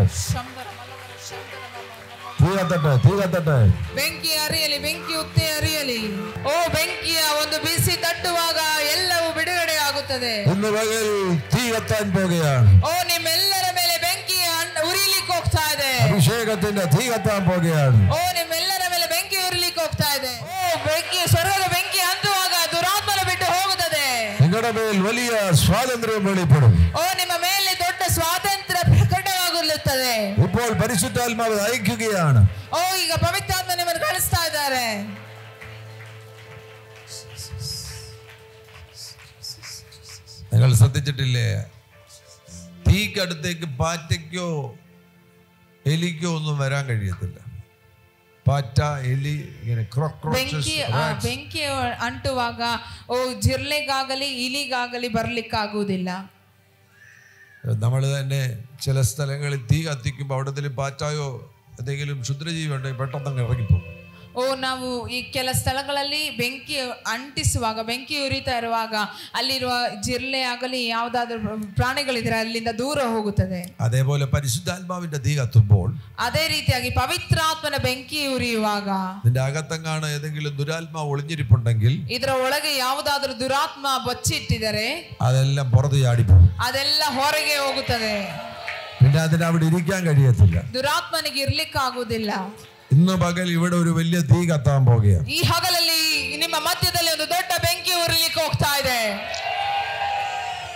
തീ കത്തട്ടെ തീ കത്തട്ടെ. ಬೆಂಕಿ ಅರಿಯಲಿ ಬೆಂಕಿ ಉತ್ತೇ ಅರಿಯಲಿ. ಆಗುತ್ತದೆ. ഇന്ന് പകൽ തീ കത്താൻ പോകുകയാണ്. ಓ ನಿಮ್ಮೆಲ್ಲರ ಮೇಲೆ ಬೆಂಕಿ ಉರಿಲಿಕ್ಕೆ ಹೋಗ್ತಾ ಇದೆ. അഭിഷേകത്തിന്റെ തീ കത്താൻ പോകുകയാണ്. ಓ ನಿಮ್ಮೆಲ್ಲರ ಮೇಲೆ ಬೆಂಕಿ ಉರಿಲಿಕ್ಕೆ ಹೋಗ್ತಾ ಇದೆ. ಓ ಬೆಂಕಿ, ಸ್ವರ್ಗದ ಬೆಂಕಿ ಹತ್ತುವಾಗ ದುರಾತ್ಮನ ಬಿಟ್ಟು ಹೋಗುತ್ತದೆ. നിങ്ങളുടെ മേൽ വലിയ സ്വാതന്ത്ര്യം വെളിപ്പെടും. ಓ ನಿಮ್ಮ ಮೇಲೆ ದೊಡ್ಡ ಸ್ವಾತಂತ್ರ್ಯ ಪ್ರಕಟವಾಗುತ್ತದೆ. ഇപ്പോൾ പരിശുദ്ധാത്മാവ് അയക്കുകയാണ്. ಓ ಈಗ ಪವಿತ್ರಾತ್ಮ ನಿಮ್ಮನ್ನು ಕಳಿಸ್ತಾ ಇದ್ದಾರೆ. നിങ്ങൾ ശ്രദ്ധിച്ചിട്ടില്ലേ, തീക്കടുത്തേക്ക് പാറ്റയ്ക്കോ എലിക്കോ ഒന്നും വരാൻ കഴിയത്തില്ല. പാറ്റ, എലി, ഇങ്ങനെ ಬೆಂಕಿ ಅಂಟುವಾಗ ಓ ಜಿರ್ಲೆಗಾಗಲಿ ಇಲಿಗಾಗಲಿ ಬರ್ಲಿಕ್ಕಾಗುವುದಿಲ್ಲ. നമ്മൾ തന്നെ ചില സ്ഥലങ്ങളിൽ തീ കത്തിക്കുമ്പോൾ അവിടെ പാറ്റായോ എന്തെങ്കിലും ക്ഷുദ്രജീവി ഉണ്ടെങ്കിൽ പെട്ടെന്ന് ഇറങ്ങിപ്പോകും. ಓ ನಾವು ಈ ಕೆಲ ಸ್ಥಳಗಳಲ್ಲಿ ಬೆಂಕಿ ಅಂಟಿಸುವಾಗ, ಬೆಂಕಿ ಉರಿತಾ ಇರುವಾಗ ಅಲ್ಲಿರುವ ಜಿರ್ಲೆ ಆಗಲಿ ಯಾವುದಾದ್ರೂ ಪ್ರಾಣಿಗಳಿದ್ರೆ ಅಲ್ಲಿಂದ ದೂರ ಹೋಗುತ್ತದೆ. അതേപോലെ പരിശുദ്ധാത്മാവിന്റെ തീ കത്തുമ്പോൾ, ಅದೇ ರೀತಿಯಾಗಿ ಪವಿತ್ರಾತ್ಮನ ಬೆಂಕಿ ಉರಿಯುವಾಗ നിന്റെ അകത്തെങ്ങാണ് ഏതെങ്കിലും ദുരാത്മാവ് ഒളിഞ്ഞിരിപ്പുണ്ടെങ്കിൽ, ಇದರ ಒಳಗೆ ಯಾವುದಾದ್ರೂ ದುರಾತ್ಮ ಬಚ್ಚಿಟ್ಟಿದರೆ അതെല്ലാം പുറത്ത് ചാടിപ്പോകും. ಅದೆಲ್ಲ ಹೊರಗೆ ಹೋಗುತ್ತದೆ. പിന്നെ അതിന് അവിടെ ഇരിക്കാൻ കഴിയത്തില്ല. ದುರಾತ್ಮನಿಗೆ ಇರ್ಲಿಕ್ಕಾಗುವುದಿಲ್ಲ. ഇന്ന് പകൽ ഇവിടെ ഒരു വലിയ തീ കത്താൻ പോകുകയാണ്. ಈ ಹಗಲಲ್ಲಿ ನಿಮ್ಮ ಮಧ್ಯದಲ್ಲಿ ಒಂದು ದೊಡ್ಡ ಬೆಂಕಿ ಉರಿಲಿಕ್ಕೆ ಹೋಗ್ತಾ ಇದೆ.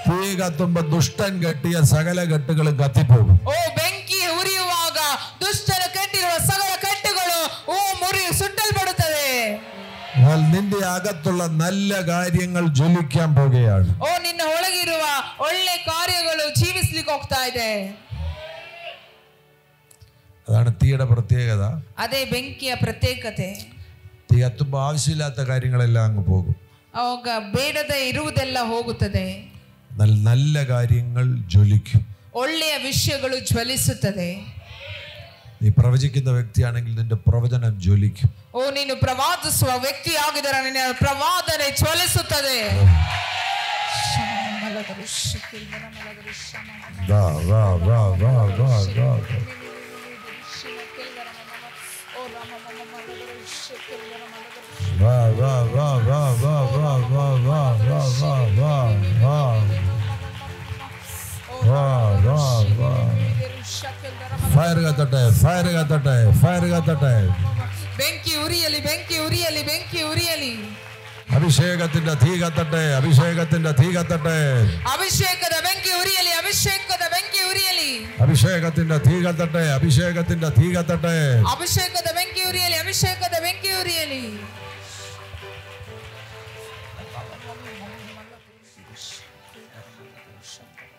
തീ കത്തുമ്പോ ദുഷ്ടൻ കെട്ടിയ സകല കെട്ടുകളും കത്തിപ്പോകും. ಓ ಬೆಂಕಿ ಉರಿಯುವಾಗ ದುಷ್ಟರು ಕಟ್ಟಿರುವ ಸಕಲ ಕಟ್ಟುಗಳು ಸುಟ್ಟಲ್ಪಡುತ್ತದೆ. എന്നാൽ നിന്റെ അകത്തുള്ള നല്ല കാര്യങ്ങൾ ജ്വലിക്കാൻ പോകുകയാണ്. ಓ ನಿನ್ನ ಒಳಗಿರುವ ಒಳ್ಳೆ ಕಾರ್ಯಗಳು ಜೀವಿಸ್ಲಿಕ್ಕೆ ಹೋಗ್ತಾ ಇದೆ. അതാണ് തീയുടെ പ്രത്യേകത. ಅದೇ ಬೆಂಕಿಯ ಪ್ರತ್ಯೇಕತೆ. തീ കത്തുമ്പോൾ ആവശ്യമില്ലാത്ത കാര്യങ്ങളെല്ലാം അങ്ങ് പോകും. ಅವಾಗ ಬೇಡದೆ ಇರುವುದೆಲ್ಲ ಹೋಗುತ್ತದೆ. നല്ല കാര്യങ്ങൾ ജ്വലിക്കും. ಒಳ್ಳೆಯ ವಿಷಯಗಳು ಜ್ವಲಿಸುತ್ತದೆ. നീ പ്രവചിക്കുന്ന വ്യക്തിയാണെങ്കിൽ നിന്റെ പ്രവചനം ജ്വലിക്കും. ಓ ನೀನು ಪ್ರವಾದಿಸುವ ವ್ಯಕ್ತಿ ಆಗಿದ್ದರೆ ನಿನ್ನ ಪ್ರವಾದನೆ ಜ್ವಲಿಸುತ್ತದೆ. ഫയർ കത്തട്ടെ, ഫയർ കത്തട്ടെ, ഫയർ കത്തട്ടെ. ಬೆಂಕಿ ಉರಿಯಲಿ, ಬೆಂಕಿ ಉರಿಯಲಿ, ಬೆಂಕಿ ಉರಿಯಲಿ. അഭിഷേകത്തിന്റെ തീ കത്തട്ടെ, അഭിഷേകത്തിന്റെ തീ കത്തട്ടെ. ಅಭಿಷೇಕದ ಬೆಂಕಿ ಉರಿಯಲಿ, ಅಭಿಷೇಕದ ಬೆಂಕಿ ಉರಿಯಲಿ. അഭിഷേകത്തിന്റെ തീ കത്തട്ടെ, അഭിഷേകത്തിന്റെ തീ കത്തട്ടെ. ಅಭಿಷೇಕದ ಬೆಂಕಿ ಉರಿಯಲಿ, ಅಭಿಷೇಕದ ಬೆಂಕಿ ಉರಿಯಲಿ.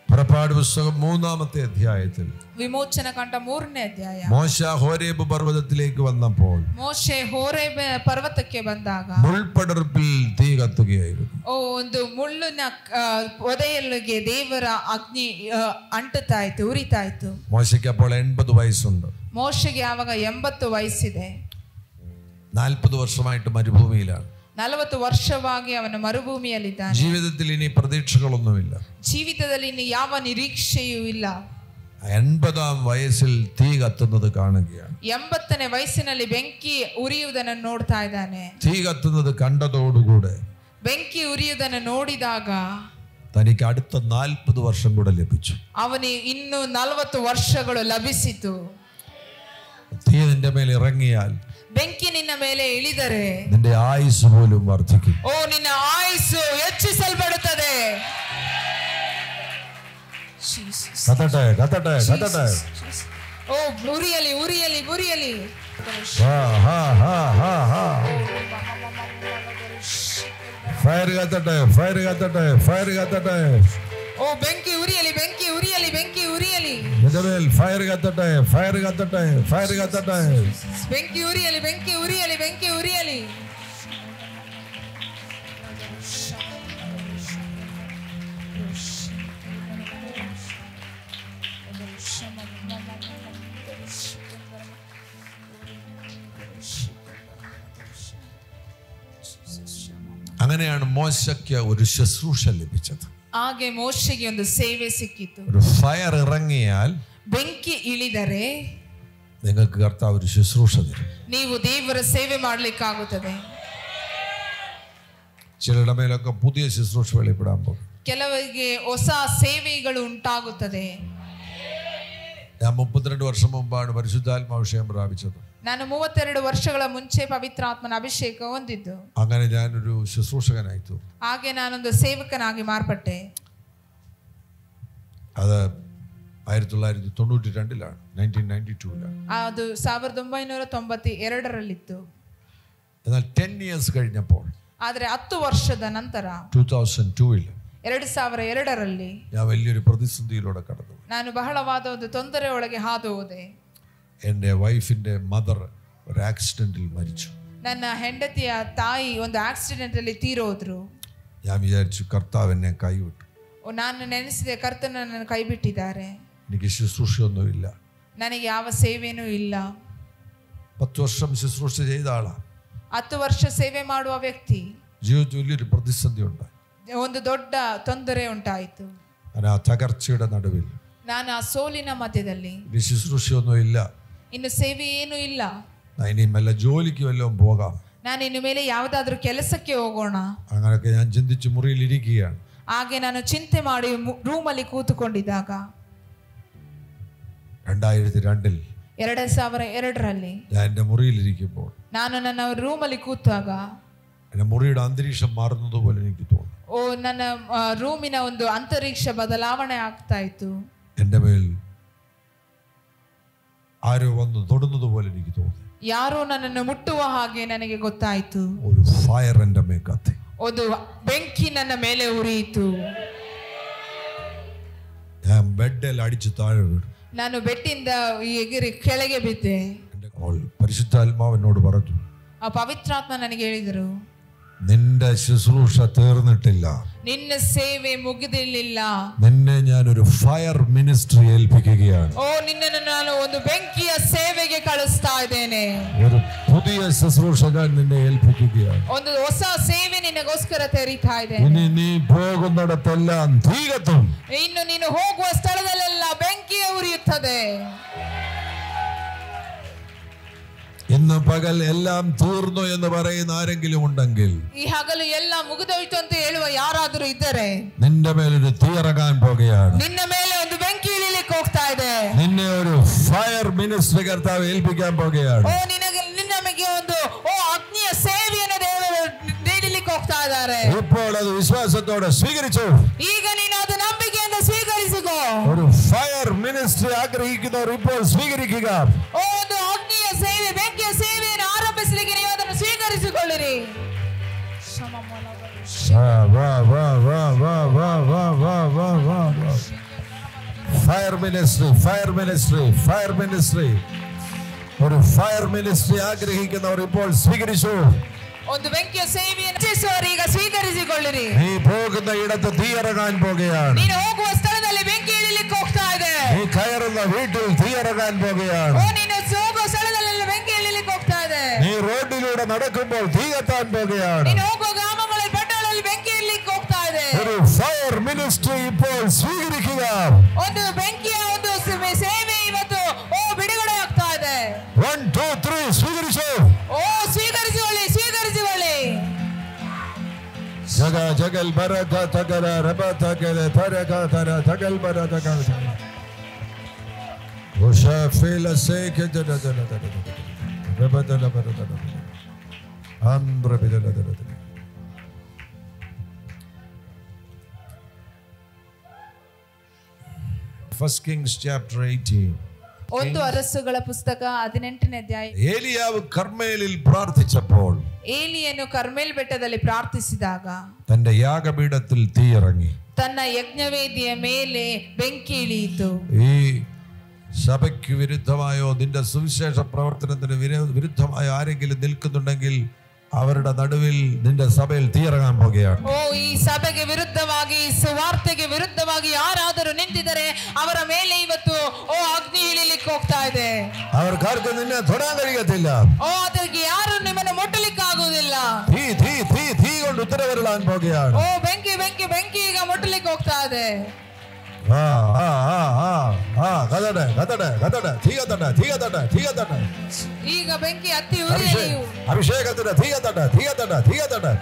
പുറപ്പാട് പുസ്തകം 3-ാമത്തെ അധ്യായത്തിൽ ವಿಮೋಚನ ಕಾಂಡ 3ನೇ ಅಧ್ಯಾಯ. മോശ ഹോരേബ് പർവ്വതത്തിലേക്ക് വന്നപ്പോൾ ಮೋಶೆ ಹೋರೇಬ್ ಪರ್ವತಕ್ಕೆ ಬಂದಾಗ മുൾപടർപ്പിൽ തീ കത്തുകയായിരുന്നു. ಓ ಒಂದು ಮುಳ್ಳಿನ ಒದೆಯಲ್ಲಿಗೆ ದೇವರ ಅಗ್ನಿ ಅಂಟುತ್ತಾ ಇತ್ತು, ಉರಿತಾ ಇತ್ತು. മോശയ്ക്ക് അപ്പോൾ 80 വയസ്സുണ്ട്. ಮೋಶೆಗೆ ಆವಾಗ 80 ವಯಸ್ಸಿದೆ. 40 വർഷമായിട്ട് മരുഭൂമിയിലാണ്. 40 ವರ್ಷವಾಗಿ ಅವನು ಮರುಭೂಮಿಯಲ್ಲಿದ್ದಾನೆ. ജീവിതത്തിൽ ഇനി പ്രതീക്ഷകളൊന്നുമില്ല. ಜೀವಿತದಲ್ಲಿ ಇನ್ನು ಯಾವ ನಿರೀಕ್ಷೆಯೂ ಇಲ್ಲ. 80-ാം വയസ്സിൽ തീ കത്തുന്നത് കാണുകയാണ്. 80ನೇ ವಯಸ್ಸಿನಲ್ಲಿ ಬೆಂಕಿ ಉರಿಯುವುದನ್ನು ನೋಡ್ತಾ ಇದ್ದಾನೆ. തീ കത്തുന്നത് കണ്ടതോടുകൂടെ ಬೆಂಕಿ ಉರಿಯುವುದನ್ನು ನೋಡಿದಾಗ തനിക്ക് അടുത്ത 40 വർഷം കൂടെ ലഭിച്ചു. ಅವನಿಗೆ ಇನ್ನು 40 ವರ್ಷಗಳು ಲಭಿಸಿತು. തീ നിന്റെ മേൽ ഇറങ്ങിയാൽ, ಬೆಂಕಿ ನಿನ್ನ ಮೇಲೆ ಇಳಿದರೆ നിന്റെ ആയുസ് പോലും വർദ്ധിക്കും. ಓ ನಿನ್ನ ಆಯುಸ್ಸು ಹೆಚ್ಚಿಸಲ್ಪಡುತ್ತದೆ. കത്തട്ടെ, കത്തട്ടെ, കത്തട്ടെ. ಓ ಉರಿಯಲಿ, ಉರಿಯಲಿ, ಉರಿಯಲಿ. ഫയർ കത്തട്ടെ, ഫയർ കത്തട്ടെ, ഫയർ കത്തട്ടെ. ಓ ಬೆಂಕಿ ಉರಿಯಲಿ, ಬೆಂಕಿ ಉರಿಯಲಿ, ಬೆಂಕಿ ಉರಿಯಲಿ. നിന്റെ മേൽ ഫയർ കത്തട്ടെ, ഫയർ കത്തട്ടെ, ഫയർ കത്തട്ടെ. ಬೆಂಕಿ ಉರಿಯಲಿ, ಬೆಂಕಿ ಉರಿಯಲಿ, ಬೆಂಕಿ ಉರಿಯಲಿ. അങ്ങനെയാണ് മോശയ്ക്ക് ഒരു ശുശ്രൂഷ ലഭിച്ചത്. ಹಾಗೆ ಮೋಶೆಗೆ ಒಂದು ಸೇವೆ ಸಿಕ್ಕಿತು. ഒരു ഫയർ ഇറങ്ങിയാൽ, ಬೆಂಕಿ ಇಳಿದರೆ നിങ്ങൾക്ക് കർത്താവ് ഒരു ശുശ്രൂഷ തരും. ನೀವು ದೇವರ ಸೇವೆ ಮಾಡಲಿಕ್ಕಾಗುತ್ತದೆ. ചിലരുടെ മേലൊക്കെ പുതിയ ശുശ്രൂഷ വെളിപ്പെടാൻ പോകും. ಕೆಲವರಿಗೆ ಹೊಸ ಸೇವೆಗಳು ಉಂಟಾಗುತ್ತದೆ. ഞാൻ 32 വർഷം മുമ്പാണ് പരിശുദ്ധാത്മാഭിഷേകം പ്രാപിച്ചത്. ನಾನು 32 ವರ್ಷಗಳ ಮುಂಚೆ ಪವಿತ್ರಾತ್ಮನ ಅಭಿಷೇಕ ಹೊಂದಿದ್ದು. അങ്ങനെ ഞാനൊരു ശുശ്രൂഷകനായി. ಹಾಗೆ ನಾನೊಂದು ಸೇವಕನಾಗಿ ಮಾರ್ಪಟ್ಟೆ. അത് 1992 1992 ಅದು 1992 എന്നാൽ 10 years കഴിഞ്ഞപ്പോൾ, ಆದರೆ 10 ವರ್ಷದ ನಂತರ 2002 2002 ഞാൻ വലിയൊരു പ്രതിസന്ധിയിലൂടെ കടന്നു. ನಾನು ಬಹಳವಾದ ಒಂದು ತೊಂದರೆ ಒಳಗೆ ಹಾದು ಹೋದೆ. എൻ്റെ വൈഫിന്റെ മദർ ഒരു ആക്സിഡന്റിൽ മരിച്ചു. ನನ್ನ ಹೆಂಡತಿಯ ತಾಯಿ ಒಂದು ಆಕ್ಸಿಡೆಂಟ್ ಅಲ್ಲಿ ತೀರೋದ್ರು. ഞാൻ വിചാരിച്ചു കർത്താവ് എന്നെ കൈവിട്ടു. ನಾನು ನೆನೆಸಿದೆ, ಕರ್ತನು ನನ್ನನ್ನು ಕೈ ಬಿಟ್ಟಿದ್ದಾರೆ. എനിക്ക് ശുശ്രൂഷയൊന്നുമില്ല. ನನಗೆ ಯಾವ ಸೇವೆನೂ ಇಲ್ಲ. 10 വർഷം ശുശ്രൂഷ ചെയ്ത ആളാ. 10 ವರ್ಷ ಸೇವೆ ಮಾಡುವ ವ್ಯಕ್ತಿ. ജീവിതത്തിൽ വലിയൊരു പ്രതിസന്ധി ഉണ്ടായി. ಒಂದು ದೊಡ್ಡ ತೊಂದರೆ ಉಂಟಾಯಿತು. ആ തകർച്ചയുടെ നടുവിൽ, ನಾನು ಆ ಸೋಲಿನ ಮಧ್ಯದಲ್ಲಿ, ഇനി ശുശ്രൂഷയൊന്നും ഇല്ല, ಇನ್ನು ಸೇವೆ ಏನೂ ಇಲ್ಲ, ഇനി മെല്ലെ ജോലിക്ക് വല്ലതും പോകാം, ನಾನು ಇನ್ನು ಮೇಲೆ ಯಾವುದಾದ್ರೂ ಕೆಲಸಕ್ಕೆ ಹೋಗೋಣ, അങ്ങനെയൊക്കെ ഞാൻ ചിന്തിച്ച് മുറിയിൽ ഇരിക്കുകയാണ്. ಹಾಗೆ ನಾನು ಚಿಂತೆ ಮಾಡಿ ರೂಮಲ್ಲಿ ಕೂತುಕೊಂಡಿದ್ದಾಗ 2002 ഞാൻ എൻ്റെ മുറിയിലിരിക്കുമ്പോൾ, ನಾನು ನನ್ನ ರೂಮಲ್ಲಿ ಕೂತಾಗ എൻ്റെ മുറിയുടെ അന്തരീക്ഷം മാറുന്നത് പോലെ എനിക്ക് തോന്നി. ನನ್ನ ರೂಮಿನ ಒಂದು ಅಂತರಿಕ್ಷ ಬದಲಾವಣೆ ಆಗ್ತಾ ಇತ್ತು. എൻ്റെ മേൽ ആരോ വന്ന് തൊടുന്നത് പോലെ എനിക്ക് തോന്നി. ಯಾರೋ ನನ್ನನ್ನು ಮುಟ್ಟುವ ಹಾಗೆ ನನಗೆ ಗೊತ್ತಾಯಿತು. ഒരു ഫയർ എൻ്റെ മേൽ കത്തി. ಒಂದು ಬೆಂಕಿ ನನ್ನ ಮೇಲೆ ಉರಿಯಿತು. ഞാൻ ബെഡിൽ അടിച്ച് താഴെ വീണു. ನಾನು ಬೆಟ್ಟಿಂದ ಎಗಿರಿ ಕೆಳಗೆ ಬಿದ್ದೆ. പരിശുദ്ധാത്മാവിനോട് പറഞ്ഞു, ಆ ಪವಿತ್ರಾತ್ಮ ನನಗೆ ಹೇಳಿದರು, നിന്റെ ശുശ്രൂഷ തീർന്നിട്ടില്ല, ನಿನ್ನ ಸೇವೆ ಮುಗಿದಿಲ್ಲ, നിന്നെ ഞാനൊരു ഫയർ മിനിസ്ട്രി ഏൽപ്പിക്കുകയാണ്. ನಿನ್ನನ್ನು ನಾನು ಒಂದು ಬೆಂಕಿಯ ಸೇವೆಗೆ ಕಳಿಸ್ತಾ ಇದ್ದೇನೆ. ഒരു പുതിയ ശുശ്രൂഷ ഞാൻ നിന്നെ ഏൽപ്പിക്കുകയാണ്. ಒಂದು ಹೊಸ ಸೇವೆ ನಿನಗೋಸ್ಕರ ತೆರೀತಾ ಇದೆ. ഇനി നീ പോകുന്നിടത്തെല്ലാം തീ കത്തും. ಇನ್ನು ನೀನು ಹೋಗುವ ಸ್ಥಳದಲ್ಲೆಲ್ಲ ಬೆಂಕಿ ಉರಿಯುತ್ತದೆ. ഇന്ന് പകൽ എല്ലാം തീർന്നു എന്ന് പറയുന്ന ആരെങ്കിലും ഉണ്ടെങ്കിൽ, ಈ ಹಗಲು ಎಲ್ಲ ಮುಗಿದೋಯ್ತು ಅಂತ ಹೇಳುವ ಯಾರಾದರೂ ಇದ್ದರೆ, നിന്റെ മേലൊരു തീ ഇറങ്ങാൻ പോകുകയാണ്. ನಿನ್ನ ಮೇಲೆ ಒಂದು ಬೆಂಕಿ ಇಳಿಲಿಕ್ಕೆ ಹೋಗ್ತಾ ಇದೆ. നിന്നെ ഒരു ഫയർ മിനിസ്ട്രി കർത്താവ് ഏൽപ്പിക്കാൻ പോകുകയാണ്. ನಮಗೆ ಒಂದು ಅಗ್ನಿಯ ಸೇವೆಯನ್ನು ದೇವರು ನೀಡಲಿಕ್ಕೆ ಹೋಗ್ತಾ ಇದ್ದಾರೆ. ഇപ്പോൾ അത് വിശ്വാസത്തോടെ സ്വീകരിച്ചു. ಈಗ ನೀನು ಅದು ನಂಬಿಕೆಯಿಂದ ಸ್ವೀಕರಿಸಿಕೋ. ഒരു ഫയർ മിനിസ്ട്രി ആഗ്രഹിക്കുന്നവർ ഇപ്പോൾ സ്വീകരിക്കുക. ಒಂದು ಅಗ್ನಿಯ ಸೇವೆ, ಬೆಂಕಿಯ ಸೇವೆಯನ್ನು ಆರಂಭಿಸಲಿಕ್ಕೆ ನೀವು ಅದನ್ನು ಸ್ವೀಕರಿಸಿಕೊಳ್ಳಿರಿ. Fire ministry, fire ministry, fire ministry. ഒരു ഫയർ മിനിസ്ട്രി ആഗ്രഹിക്കുന്നവർ ഇപ്പോൾ സ്വീകരിച്ചു. ಒಂದು ಬೆಂಕಿಯ ಸೇವೆಯನ್ನು ಈಗ ಸ್ವೀಕರಿಸಿಕೊಳ್ಳಿರಿ. നീ പോകുന്ന ഇടത്ത് തീ ഇറങ്ങാൻ പോകുകയാണ്. ನೀನು ಹೋಗುವ ಸ್ಥಳದಲ್ಲಿ ಬೆಂಕಿ ಇಳಿಲಿಕ್ಕೆ ಹೋಗ್ತಾ ಇದೆ. നീ കയറുന്ന വീട്ടിൽ തീ ഇറങ്ങാൻ പോകുകയാണ്. ನೀನು ಹೋಗುವ ಸ್ಥಳದಲ್ಲಿ ಬೆಂಕಿ ಇಳಿಲಿಕ್ಕೆ ಹೋಗ್ತಾ ಇದೆ. നീ റോഡിലൂടെ നടക്കുമ്പോൾ തീ കത്താൻ പോകുകയാണ്. ನೀನು ಹೋಗುವ ಗ್ರಾಮಗಳಲ್ಲಿ ಪಟ್ಟಣಗಳಲ್ಲಿ ಬೆಂಕಿ ಇಳಿಲಿಕ್ಕೆ ಹೋಗ್ತಾ ಇದೆ. ഒരു ഫയർ മിനിസ്ട്രി ഇപ്പോൾ സ്വീകരിക്കുക. ಒಂದು ಬೆಂಕಿಯ ಒಂದು ಸೇವೆ ಇವತ್ತು ಬಿಡುಗಡೆ ಆಗ್ತಾ ಇದೆ. 1 2 3 ಸ್ವೀಕರಿಸು. ಸ್ವೀಕರಿಸಿಕೊಳ್ಳಿ, ಸ್ವೀಕರಿಸಿಕೊಳ್ಳಿ. ಜಗ ಜಗಲ್ ಬರಗ ತಗರ ರಬ ತಗರ ತರಗ ತರ ತಗಲ್ ಬರಗ وشافيل سيك دد دد دد ربدل بدل امر بدل دد. First Kings chapter 18. ಒಂದು ಅರಸುಗಳ ಪುಸ್ತಕ 18ನೇ ಅಧ್ಯಾಯ. ഏലിയാവ് കർമ്മേലിൽ പ്രാർത്ഥിച്ചപ്പോൾ, ಏಲಿಯನು ಕರ್ಮೇಲ್ ಬೆಟ್ಟದಲ್ಲಿ ಪ್ರಾರ್ಥಿಸಿದಾಗ തന്റെ യാഗപീഠത്തിൽ തീ ഇറങ്ങി. ತನ್ನ ಯಜ್ಞವೇದಿಯ ಮೇಲೆ ಬೆಂಕಿ ಇಳಿಯಿತು. ഈ സഭയ്ക്ക് വിരുദ്ധമായോ നിന്റെ സുവിശേഷ പ്രവർത്തനത്തിന് വിരുദ്ധമായോ ആരെങ്കിലും നിൽക്കുന്നുണ്ടെങ്കിൽ അവരുടെ നടുവിൽ നിന്റെ സഭയിൽ തീ ഇറങ്ങാൻ പോകുകയാണ്. ಈ ಸಭೆಗೆ ವಿರುದ್ಧವಾಗಿ, ಸುವಾರ್ತೆಗೆ ವಿರುದ್ಧವಾಗಿ ಯಾರಾದರೂ ನಿಂತಿದ್ದಾರೆ, ಅವರ ಮೇಲೆ ಇವತ್ತು ಅಗ್ನಿ ಇಳಿಲಿಕ್ಕೆ ಹೋಗ್ತಾ ಇದೆ. അവർക്കാർക്കും നിന്നെ തൊടാൻ കഴിയത്തില്ല. ಅದಕ್ಕೆ ಯಾರು ನಿಮ್ಮನ್ನು ಮುಟ್ಟಲಿಕ್ಕೆ ಆಗುವುದಿಲ್ಲ. തീ തീ തീ തീ കൊണ്ട് ഉത്തരവരുളാൻ പോകുകയാണ്. ಬೆಂಕಿ ಬೆಂಕಿ ಬೆಂಕಿ ಈಗ ಮುಟ್ಟಲಿಕ್ಕೆ ಹೋಗ್ತಾ ಇದೆ. കത്തട്ടെ കത്തട്ടെ കത്തട്ടെ തീ കത്തട്ടെ തീ കത്തട്ടെ തീ കത്തട്ടെ. ಈಗ ಬೆಂಕಿ ಹತ್ತಿ ಉರಿಯಲಿ. അഭിഷേകത്തിന്റെ തീ കത്തട്ടെ തീ കത്തട്ടെ തീ കത്തട്ടെ.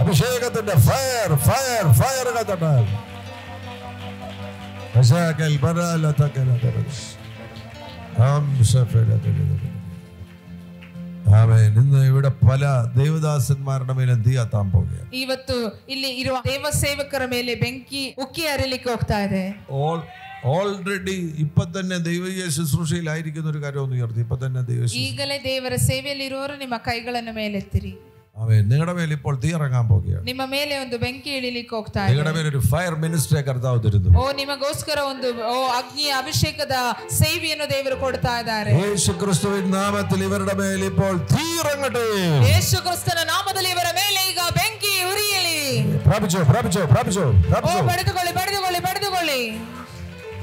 അഭിഷേകത്തിന്റെ ഫയർ ഫയർ ഫയർ കത്തട്ടെ. ഇന്ന് ഇവിടെ പല ದೇವದಾಸന്മാരുടെ ಮೇಲೆ തീ ಹತ್ತಾൻ പോകുകയാണ്. ಇವತ್ತು ಇಲ್ಲಿ ಇರುವ ದೇವ ಸೇವಕರ ಮೇಲೆ ಬೆಂಕಿ ಉಕ್ಕಿ ಹರಿಲಿಕ್ಕೆ ಹೋಗ್ತಾ ಇದೆ. ഓൾറെഡി ഇപ്പൊ തന്നെ ദൈവീയ ശുശ്രൂഷയിലായിരിക്കുന്ന ഒരു കാര്യം ഒന്ന് ഉയർത്തി. ഇപ്പൊ തന്നെ ಈಗಲೇ ದೇವರ ಸೇವೆಯಲ್ಲಿ ಇರುವವರು ನಿಮ್ಮ ಕೈಗಳನ್ನು ಮೇಲೆತ್ತಿರಿ. നിങ്ങളുടെ മേലെ ഇപ്പോൾ തീ ഇറങ്ങാൻ പോകുകയാണ്. ನಿಮ್ಮ ಮೇಲೆ ಒಂದು ಬೆಂಕಿ ಇಳಿಲಿಕ್ಕೆ ಹೋಗ್ತಾ ಇದೆ. നിങ്ങളുടെ മേലെ ഒരു ഫയർ മിനിസ്ട്രി കർത്താവ് തരുന്നു. ನಿಮಗೋಸ್ಕರ ಒಂದು ಅಗ್ನಿಯ ಅಭಿಷೇಕದ ಸೇವೆಯನ್ನು ದೇವರು ಕೊಡ್ತಾ ಇದ್ದಾರೆ. ಯೇಸು ಕ್ರಿಸ್ತುವಿನ ನಾಮದಲ್ಲಿ ಇವരുടെ ಮೇಲೆ ഇപ്പോൾ തീ ഇറങ്ങട്ടെ. ಯೇಸು ಕ್ರಿಸ್ತನ ನಾಮದಲ್ಲಿ ಇವರ ಮೇಲೆ ಈಗ ಬೆಂಕಿ ಉರಿಯಲಿ. ಪ್ರಾಪಿಸೋ ಪ್ರಾಪಿಸೋ ಪ್ರಾಪಿಸೋ ಪ್ರಾಪಿಸೋ. ಪಡೆದುಕೊಳ್ಳಿ ಪಡೆದುಕೊಳ್ಳಿ ಪಡೆದುಕೊಳ್ಳಿ.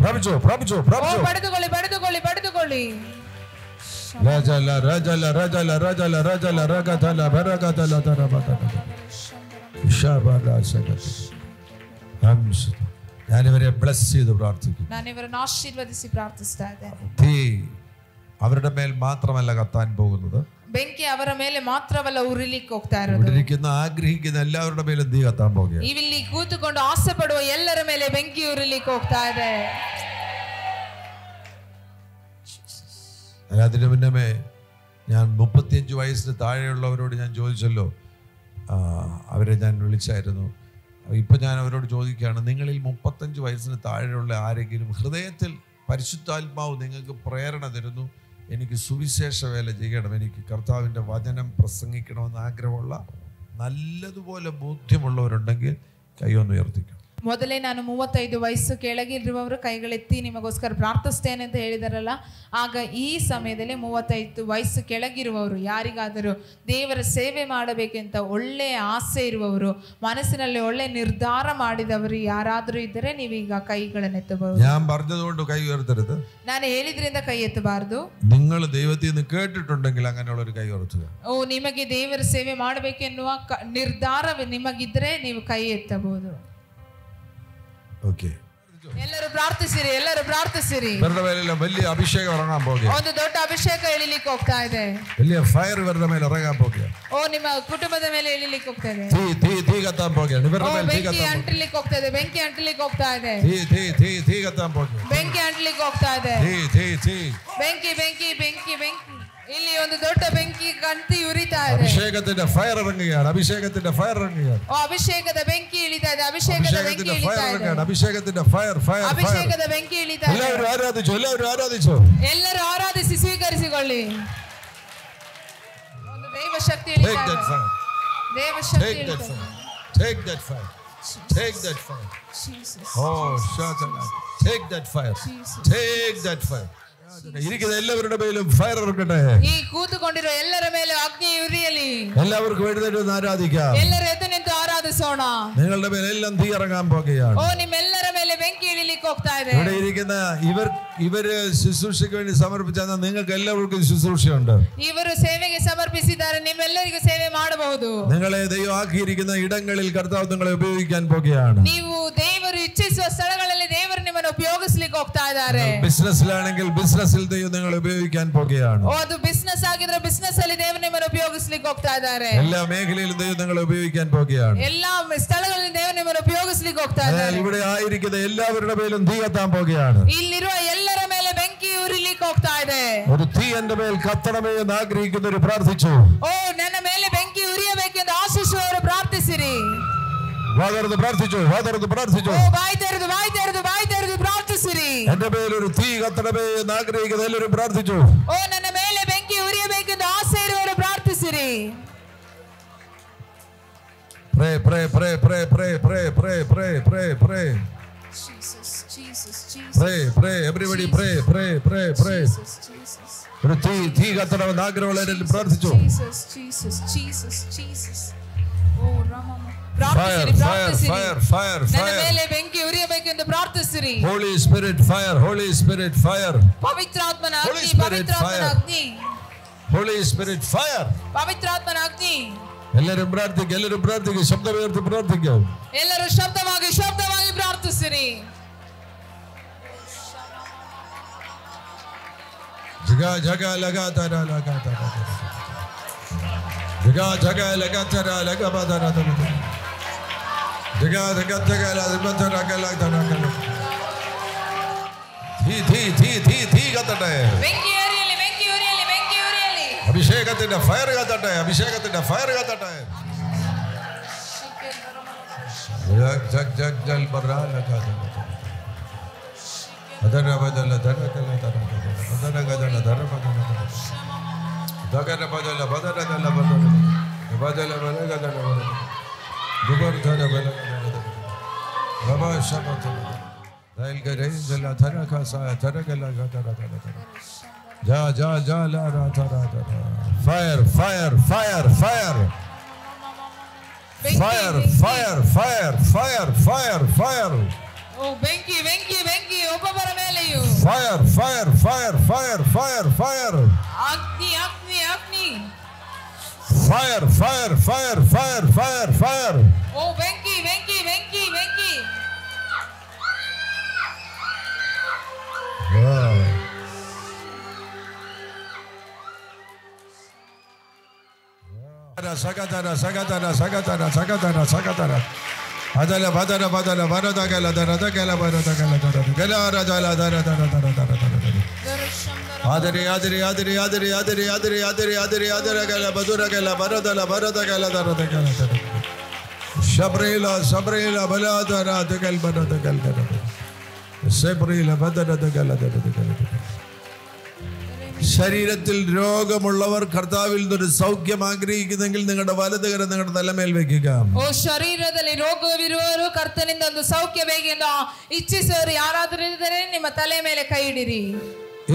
ಪ್ರಾಪಿಸೋ ಪ್ರಾಪಿಸೋ ಪ್ರಾಪಿಸೋ. ಪಡೆದುಕೊಳ್ಳಿ ಪಡೆದುಕೊಳ್ಳಿ ಪಡೆದುಕೊಳ್ಳಿ. ರಾಜಲ ರಾಜಲ ರಾಜಲ ರಾಜಲ ರಾಜಲ ರಗತಲ ಬರಗತಲ ತರಬತಲ ಶಬಲ ಸಗತ ಹಂಸ. ഞാനിവരെ ബ്ലസ് ചെയ്തു പ്രാർത്ഥിക്കുന്നു. ನಾನು ಇವರನ್ನು ಆಶೀರ್ವದಿಸಿ ಪ್ರಾರ್ಥಿಸ್ತಾ ಇದ್ದೇನೆ. തീ അവരുടെ മേൽ മാത്രമല്ല കത്താൻ പോകുന്നത്, ಬೆಂಕಿ ಅವರ ಮೇಲೆ ಮಾತ್ರವಲ್ಲ ಉರಿಲಿಕ್ಕೆ ಹೋಗ್ತಾ ಇರೋದು. ഇവിടെ ഇരിക്കുന്ന ആഗ്രഹിക്കുന്ന എല്ലാവരുടെ മേലും തീ കത്താൻ പോകുകയാണ്. ಇಲ್ಲಿ ಕೂತುಕೊಂಡು ಆಸೆ ಪಡುವ ಎಲ್ಲರ ಮೇಲೆ ಬೆಂಕಿ ಉರಿಲಿಕ್ಕೆ ಹೋಗ್ತಾ ಇದೆ. അതിനു മുന്നമേ ഞാൻ 35 വയസ്സിന് താഴെയുള്ളവരോട് ഞാൻ ചോദിച്ചല്ലോ, അവരെ ഞാൻ വിളിച്ചായിരുന്നു. ഇപ്പം ഞാൻ അവരോട് ചോദിക്കുകയാണ്, നിങ്ങളിൽ 35 വയസ്സിന് താഴെയുള്ള ആരെങ്കിലും ഹൃദയത്തിൽ പരിശുദ്ധാത്മാവ് നിങ്ങൾക്ക് പ്രേരണ തരുന്നു, എനിക്ക് സുവിശേഷ വേല ചെയ്യണം, എനിക്ക് കർത്താവിൻ്റെ വചനം പ്രസംഗിക്കണമെന്ന് ആഗ്രഹമുള്ള നല്ലതുപോലെ ബോധ്യമുള്ളവരുണ്ടെങ്കിൽ കൈയൊന്ന് ഉയർത്തിക്കും. ಮೊದಲೇ ನಾನು 35 ವಯಸ್ಸು ಕೆಳಗಿರುವವರು ಕೈಗಳೆತ್ತಿ ನಿಮಗೋಸ್ಕರ ಪ್ರಾರ್ಥಿಸ್ತೇನೆ ಅಂತ ಹೇಳಿದಾರಲ್ಲ, ಆಗ ಈ ಸಮಯದಲ್ಲಿ 35 ವಯಸ್ಸು ಕೆಳಗಿರುವವರು ಯಾರಿಗಾದರೂ ದೇವರ ಸೇವೆ ಮಾಡಬೇಕೆಂತ ಒಳ್ಳೆಯ ಆಸೆ ಇರುವವರು, ಮನಸ್ಸಿನಲ್ಲಿ ಒಳ್ಳೆ ನಿರ್ಧಾರ ಮಾಡಿದವರು ಯಾರಾದರೂ ಇದ್ದರೆ ನೀವೀಗ ಕೈಗಳನ್ನು ಎತ್ತಬಹುದು. ഞാൻ പറഞ്ഞതുകൊണ്ട് കൈ ഉയർത്തരുത്. ನಾನು ಹೇಳಿದ್ರಿಂದ ಕೈ ಎತ್ತಬಾರದು. നിങ്ങൾ ദൈവത്തിൽ നിന്ന് കേട്ടിട്ടുണ്ടെങ്കിൽ അങ്ങനെയുള്ള ഒരു കൈ ഉയർത്തുക. ನಿಮಗೆ ದೇವರ ಸೇವೆ ಮಾಡಬೇಕೆನ್ನುವ ನಿರ್ಧಾರ ನಿಮಗಿದ್ರೆ ನೀವು ಕೈ ಎತ್ತಬಹುದು. ಓಕೆ, ಎಲ್ಲರೂ ಪ್ರಾರ್ಥಿಸಿರಿ, ಎಲ್ಲರೂ ಪ್ರಾರ್ಥಿಸಿರಿ. ഇവരുടെ മേലെല്ലാം വലിയ അഭിഷേകം ഇറങ്ങാൻ പോകുകയാണ്. ಒಂದು ದೊಡ್ಡ ಅಭಿಷೇಕ ಇಳಿಲಿಕ್ಕೆ ಹೋಗ್ತಾ ಇದೆ. വലിയ ഫയർ ഇവരുടെ മേലെ ഇറങ്ങാൻ പോകുകയാണ്. ನಿಮ್ಮ ಕುಟುಂಬದ ಮೇಲೆ ಇಳಿಲಿಕ್ಕೆ ಹೋಗ್ತಾ ಇದೆ. തീ കത്താൻ പോകുകയാണ്. ഇവരുടെ മേലെ തീ ಬೆಂಕಿ കത്താൻ ಅಂಟಲಿಕ್ಕೆ ಹೋಗ್ತಾ ಇದೆ. ಬೆಂಕಿ ಅಂಟಲಿಕ್ಕೆ ಹೋಗ್ತಾ ಇದೆ. തീ കത്താൻ പോകുകയാണ്. ಬೆಂಕಿ ಅಂಟಲಿಕ್ಕೆ ಹೋಗ್ತಾ ಇದೆ. തീ ಬೆಂಕಿ ಬೆಂಕಿ ಬೆಂಕಿ ಬೆಂಕಿ. ಇಲ್ಲಿ ಒಂದು ದೊಡ್ಡ ಬೆಂಕಿ ಕಂತಿ ಉರಿತಾ ಇದೆ. അഭിഷേകത്തിന്റെ ഫയർ ഇറങ്ങുകയാണ്. അഭിഷേകത്തിന്റെ ഫയർ ഇറങ്ങുകയാണ്. ಅಭಿಷೇಕದ ಬೆಂಕಿ ಇಳಿತಾ ಇದೆ. ಅಭಿಷೇಕದ ಬೆಂಕಿ ಇಳಿತಾ ಇದೆ. അഭിഷേകത്തിന്റെ ഫയർ ഫയർ ಅಭಿಷೇಕದ ಬೆಂಕಿ ಇಳಿತಾ ಇದೆ. എല്ലാവരും ആരാധിച്ചു, എല്ലാവരും ആരാധിച്ചു. ಎಲ್ಲರೂ ಆರಾಧಿಸಿ ಸ್ವೀಕರಿಸಿಕೊಳ್ಳಿ. ಒಂದು ದೈವ ಶಕ್ತಿ ಇಳಿತಾ ಇದೆ. ದೇವ ಶಕ್ತಿ ಇಳಿತಾ ಇದೆ. Take that fire. Take that fire. Jesus. Oh, Shatana. Take that fire. Take that fire. ഇരിക്കുന്ന എല്ലാവരുടെ മേലും ഫയർ ഇറക്കട്ടെ. ഈ കൂത്തുകൊണ്ടിರುವ ಎಲ್ಲರ ಮೇಲೆ ಅಗ್ನಿ ಉರಿಯಲಿ. എല്ലാവർക്കും എഴുന്നേറ്റ് ഒന്ന് ആരാധിക്കാം. ಎಲ್ಲರೂ ಎದ್ದು ನಿಂತು ಆರಾಧಿಸೋಣ. നിങ്ങളുടെ മേലെ എല്ലാം തീ ഇറങ്ങാൻ പോകുകയാണ്. ನಿಮ್ಮೆಲ್ಲರ ಮೇಲೆ ಬೆಂಕಿ ಇಳಿಲಿಕ್ಕೆ ಹೋಗ್ತಾ ಇದೆ. ഇവിടെ ഇരിക്കുന്ന ഇവര് ശുശ്രൂഷയ്ക്ക് വേണ്ടി സമർപ്പിച്ച നിങ്ങൾക്ക് എല്ലാവർക്കും ശുശ്രൂഷയുണ്ട്. ഇവರು ಸೇವೆಗೆ ಸಮರ್ಪಿಸಿದ್ದಾರೆ. ನಿಮ್ಮೆಲ್ಲರಿಗೂ ಸೇವೆ ಮಾಡಬಹುದು. നിങ്ങളെ ദൈവം ആക്കിയിരിക്കുന്ന ഇടങ്ങളിൽ കർത്താവ് നിങ്ങളെ ഉപയോഗിക്കാൻ പോകുകയാണ്. ನೀವು ದೇವರು ಇಚ್ಛಿಸುವ ಸ್ಥಳಗಳಲ್ಲಿ ದೇವರು ನಿಮ್ಮನ್ನು ಉಪಯೋಗಿಸಲಿಕ್ಕೆ ಹೋಗ್ತಾ ಇದ್ದಾರೆ. ബിസിനസ്സിലാണെങ്കിൽ ബിസിനസ്സിൽ ദൈവം നിങ്ങളെ ഉപയോഗിക്കാൻ പോകുകയാണ്. ಅದು ಬಿಸಿನೆಸ್ ಆಗಿದ್ರೆ ಬಿಸಿನೆಸ್ ಅಲ್ಲಿ ದೇವರು ನಿಮ್ಮನ್ನು ಉಪಯೋಗಿಸಲಿಕ್ಕೆ ಹೋಗ್ತಾ ಇದ್ದಾರೆ. എല്ലാ മേഖലയിലും ദൈവം നിങ്ങളെ ഉപയോഗിക്കാൻ പോകുകയാണ്. എല്ലാ ಸ್ಥಳಗಳಲ್ಲಿ ದೇವರು ನಿಮ್ಮನ್ನು ಉಪಯೋಗಿಸಲಿಕ್ಕೆ ಹೋಗ್ತಾ ಇದ್ದಾರೆ. ഇവിടെ ആയിരിക്കുന്ന എല്ലാവരുടെ മേലും തീ കത്താൻ പോകുകയാണ്. ಇಲ್ಲಿರುವ ಎಲ್ಲರ ಮೇಲೆ ಬೆಂಕಿ ಉರಿಲಿಕ್ಕೆ ಹೋಗ್ತಾ ಇದೆ. ഒരു തീ എന്റെ മേൽ കത്തണമേ എന്ന് ആഗ്രഹിക്കുന്നവർ പ്രാർത്ഥിച്ചു. ನನ್ನ ಮೇಲೆ ಬೆಂಕಿ ಉರಿಯಬೇಕೆಂದು ಆಶಿಸುವವರು ಪ್ರಾರ್ಥಿಸಿರಿ. വാതർന്ന് പ്രാർത്ഥിച്ചു, വാതർന്ന് പ്രാർത്ഥിച്ചു. ಬಾಯಿ ತೆರೆದು ಬಾಯಿ ತೆರೆದು ಬಾಯಿ ತೆರೆದು ಪ್ರಾರ್ಥಿಸಿರಿ. എന്റെ മേലൊരു തീ കത്തണമേ എന്ന് ആഗ്രഹിക്കുന്ന എല്ലാവരും പ്രാർത്ഥിച്ചു. ನನ್ನ ಮೇಲೆ ಬೆಂಕಿ ಉರಿಯಬೇಕೆಂದು ಆಸೆ ಇರುವವರು ಪ್ರಾರ್ಥಿಸಿರಿ. Pray, pray, pray, pray, pray, pray, pray, pray, pray, pray. Jesus, Jesus, Jesus. Pray, pray, everybody pray, pray, pray, pray. Jesus. ഒരു തീ കത്തണമെന്ന് ആഗ്രഹമുള്ളവരെല്ലാം പ്രാർത്ഥിച്ചു. Jesus, Jesus, Jesus, Jesus. ഓ Rama. Fire, fire, fire, fire, ನನ್ನ fire. ಮೇಲೆ ಬೆಂಕಿ ಉರಿಯಬೇಕೆಂದು ಪ್ರಾರ್ಥಿಸಿರಿ. Holy Spirit fire, Holy Spirit fire. ಪವಿತ್ರಾತ್ಮನ ಅಗ್ನಿ, Holy Spirit ಪವಿತ್ರಾತ್ಮನ fire. ಅಗ್ನಿ. Holy Spirit fire. ಪವಿತ್ರಾತ್ಮನ ಅಗ್ನಿ. എല്ലാവരും പ്രാർത്ഥിക്കുക, എല്ലാവരും പ്രാർത്ഥിക്കുക, ശബ്ദമുയർത്തി പ്രാർത്ഥിക്കുക. ಎಲ್ಲರೂ ಶಬ್ದವಾಗಿ ಪ್ರಾರ್ಥಿಸಿರಿ. ಜಗ ಜಗ ಲಗಾತಾರ ಲಗಾತಾರ ಜಗ ಜಗ ಲಗಾತಾರ ಲಗಬದರ ಜಗ ಜಗ ಜಗ ಲಗಬದರ ಲಗದರ ಥೀ ಗತಟೆ ಬೆಂಕಿ ಉರಿಯಲಿ, ಬೆಂಕಿ ಉರಿಯಲಿ, ಬೆಂಕಿ ಉರಿಯಲಿ. ಅಭಿಷೇಕത്തിന്റെ ಫೈರ್ ಗತಟೆ, ಅಭಿಷೇಕത്തിന്റെ ಫೈರ್ ಗತಟೆ. ಜಗ್ ಜಗ್ ಜಗ್ ಜಲ್ ಬರ್ರಾ ಲಗಾತಾರ ಅದರ ಬದಲ ದರಕಲ ದರಕಲ ಅದರ ಗದಲ ದರ ಬದಲ ದಗರ ಬದಲ ಬದಲಗಲ ಬದಲ ಬದಲ ಬಲಗದಲ ಬದಲ ದುಬರ್ ಧರ ಬಲಗದಲ ಬಾಬಾ ಶಬತ ದೈಲ್ ಗರೆ ಜಲ ಧರಕ ಸಾ ಧರಗಲ ಗದರ ದರ ಜಾ ಜಾ ಜಾ ಲಾ ರಾ ಧರ ಧರ fire fire fire fire fire fire fire fire fire fire. ಓ ಬೆಂಕಿ ಬೆಂಕಿ ಬೆಂಕಿ ಒಬ್ಬೊಬ್ಬರ ಮೇಲೆಯೂ. Fire fire fire fire fire fire. ಅಗ್ನಿ ಅಗ್ನಿ ಅಗ್ನಿ. Fire fire fire fire fire fire. ಓ ಬೆಂಕಿ ಬೆಂಕಿ ಬೆಂಕಿ ಬೆಂಕಿ. ಸಗತರ ಸಗತರ ಸಗತರ ಸಗತರ ಸಗತರ ಅದಲ ಬದಲ ಬದಲ ಬರದಗಲ ದರದಗಲ ಬರದಗಲ ದರದ ಗಲಾರ ದಲ ದರ ದರ ದರ ದರ ದರ ಆದರಿ ಆದರಿ ಆದರಿ ಆದರಿ ಆದರಿ ಆದರಿ ಆದರಿ ಆದರಿ ಆದರಗಲ ಬದುರಗಲ ಬರದಲ ಬರದಗಲ ದರದಗಲ ದರ ಶಬ್ರೀಲ ಶಬ್ರೀಲ ಬಲಾದರ ದಗಲ್ ಬರದಗಲ ದರ ശബ്രീല ബദരദഗല ദരദഗല. ശരീരത്തിൽ രോഗമുള്ളവർ കർത്താവിൽ നിന്നൊരു സൗഖ്യം ആഗ്രഹിക്കുന്നെങ്കിൽ നിങ്ങളുടെ വലതുകരം നിങ്ങളുടെ തലമേൽ വെക്കുക. ಓ ಶರೀರದಲ್ಲಿ ರೋಗವಿರುವವರು ಕರ್ತನಿಂದ ಒಂದು ಸೌಖ್ಯ ಬೇಕೆಂದು ಇಚ್ಛಿಸುವವರು ಯಾರಾದರೂ ಇದ್ದರೆ ನಿಮ್ಮ ತಲೆ ಮೇಲೆ ಕೈ ಇಡಿರಿ.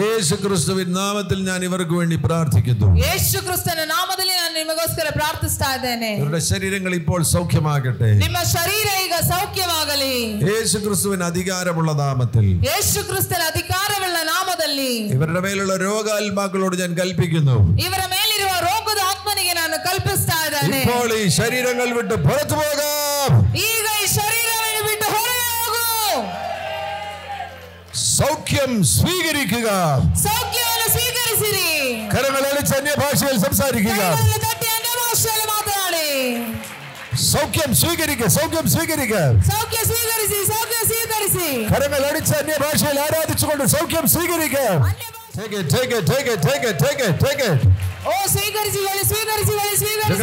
യേശു ക്രിസ്തുവിൻ നാമത്തിൽ ഞാൻ ഇവർക്ക് വേണ്ടി പ്രാർത്ഥിക്കുന്നു. യേശു ಕ್ರಿಸ್ತನ ನಾಮದಲ್ಲಿ ನಾನು ನಿಮಗೋಸ್ಕರ ಪ್ರಾರ್ಥಿಸ್ತಾ ಇದ್ದೇನೆ. ഇവരുടെ ശരീരങ്ങൾ ഇപ്പോൾ സൗഖ്യമാകട്ടെ. ನಿಮ್ಮ ಶರೀರ ಈಗ ಸೌಖ್ಯವಾಗಲಿ. യേശു ക്രിസ്തുവിന് അധികാരമുള്ള നാമത്തിൽ, യേശു ಕ್ರಿಸ್ತನ ಅಧಿಕಾರವುಳ್ಳ ನಾಮದಲ್ಲಿ ഇവരുടെ മേലുള്ള രോഗാത്മാക്കളോട് ഞാൻ കൽപ്പിക്കുന്നു. ಇವರ ಮೇಲಿರುವ ರೋಗದ ಆತ್ಮನಿಗೆ ನಾನು ಕಲ್ಪಿಸ್ತಾ ಇದ್ದೇನೆ. ഇപ്പോൾ ഈ ശരീരങ്ങൾ വിട്ട് പുറത്തു പോകാം. ಈಗ ಈ ಶರೀರವನ್ನು ಬಿಟ್ಟು ಹೊರಗೆ ಹೋಗು. സൗഖ്യം സ്വീകരിക്കുക. ಸೌಖ್ಯವನ್ನು ಸ್ವೀಕರಿಸಿರಿ. കരങ്ങളടിച്ച് അന്യഭാഷയിൽ സംസാരിക്കുക. ತಟ್ಟಿ ಅನ್ಯಭಾಷೆಯಲ್ಲಿ ಮಾತನಾಡಿ. സൗഖ്യം സ്വീകരിക്കുക. സൗഖ്യം സ്വീകരിക്കുക. ಸೌಖ್ಯ ಸ್ವೀಕರಿಸಿ. ಸೌಖ್ಯ ಸ್ವೀಕರಿಸಿ. കരങ്ങളടിച്ച് അന്യഭാഷയിൽ ആരാധിച്ചുകൊണ്ട് സൗഖ്യം സ്വീകരിക്കുക. Take it, take it, take it, take it, take it, take it. ಓ ಸ್ವೀಕರಿಸಿಕೊಳ್ಳಿ, ಸ್ವೀಕರಿಸಿಕೊಳ್ಳಿ, ಸ್ವೀಕರಿಸಿಕೊಳ್ಳಿ.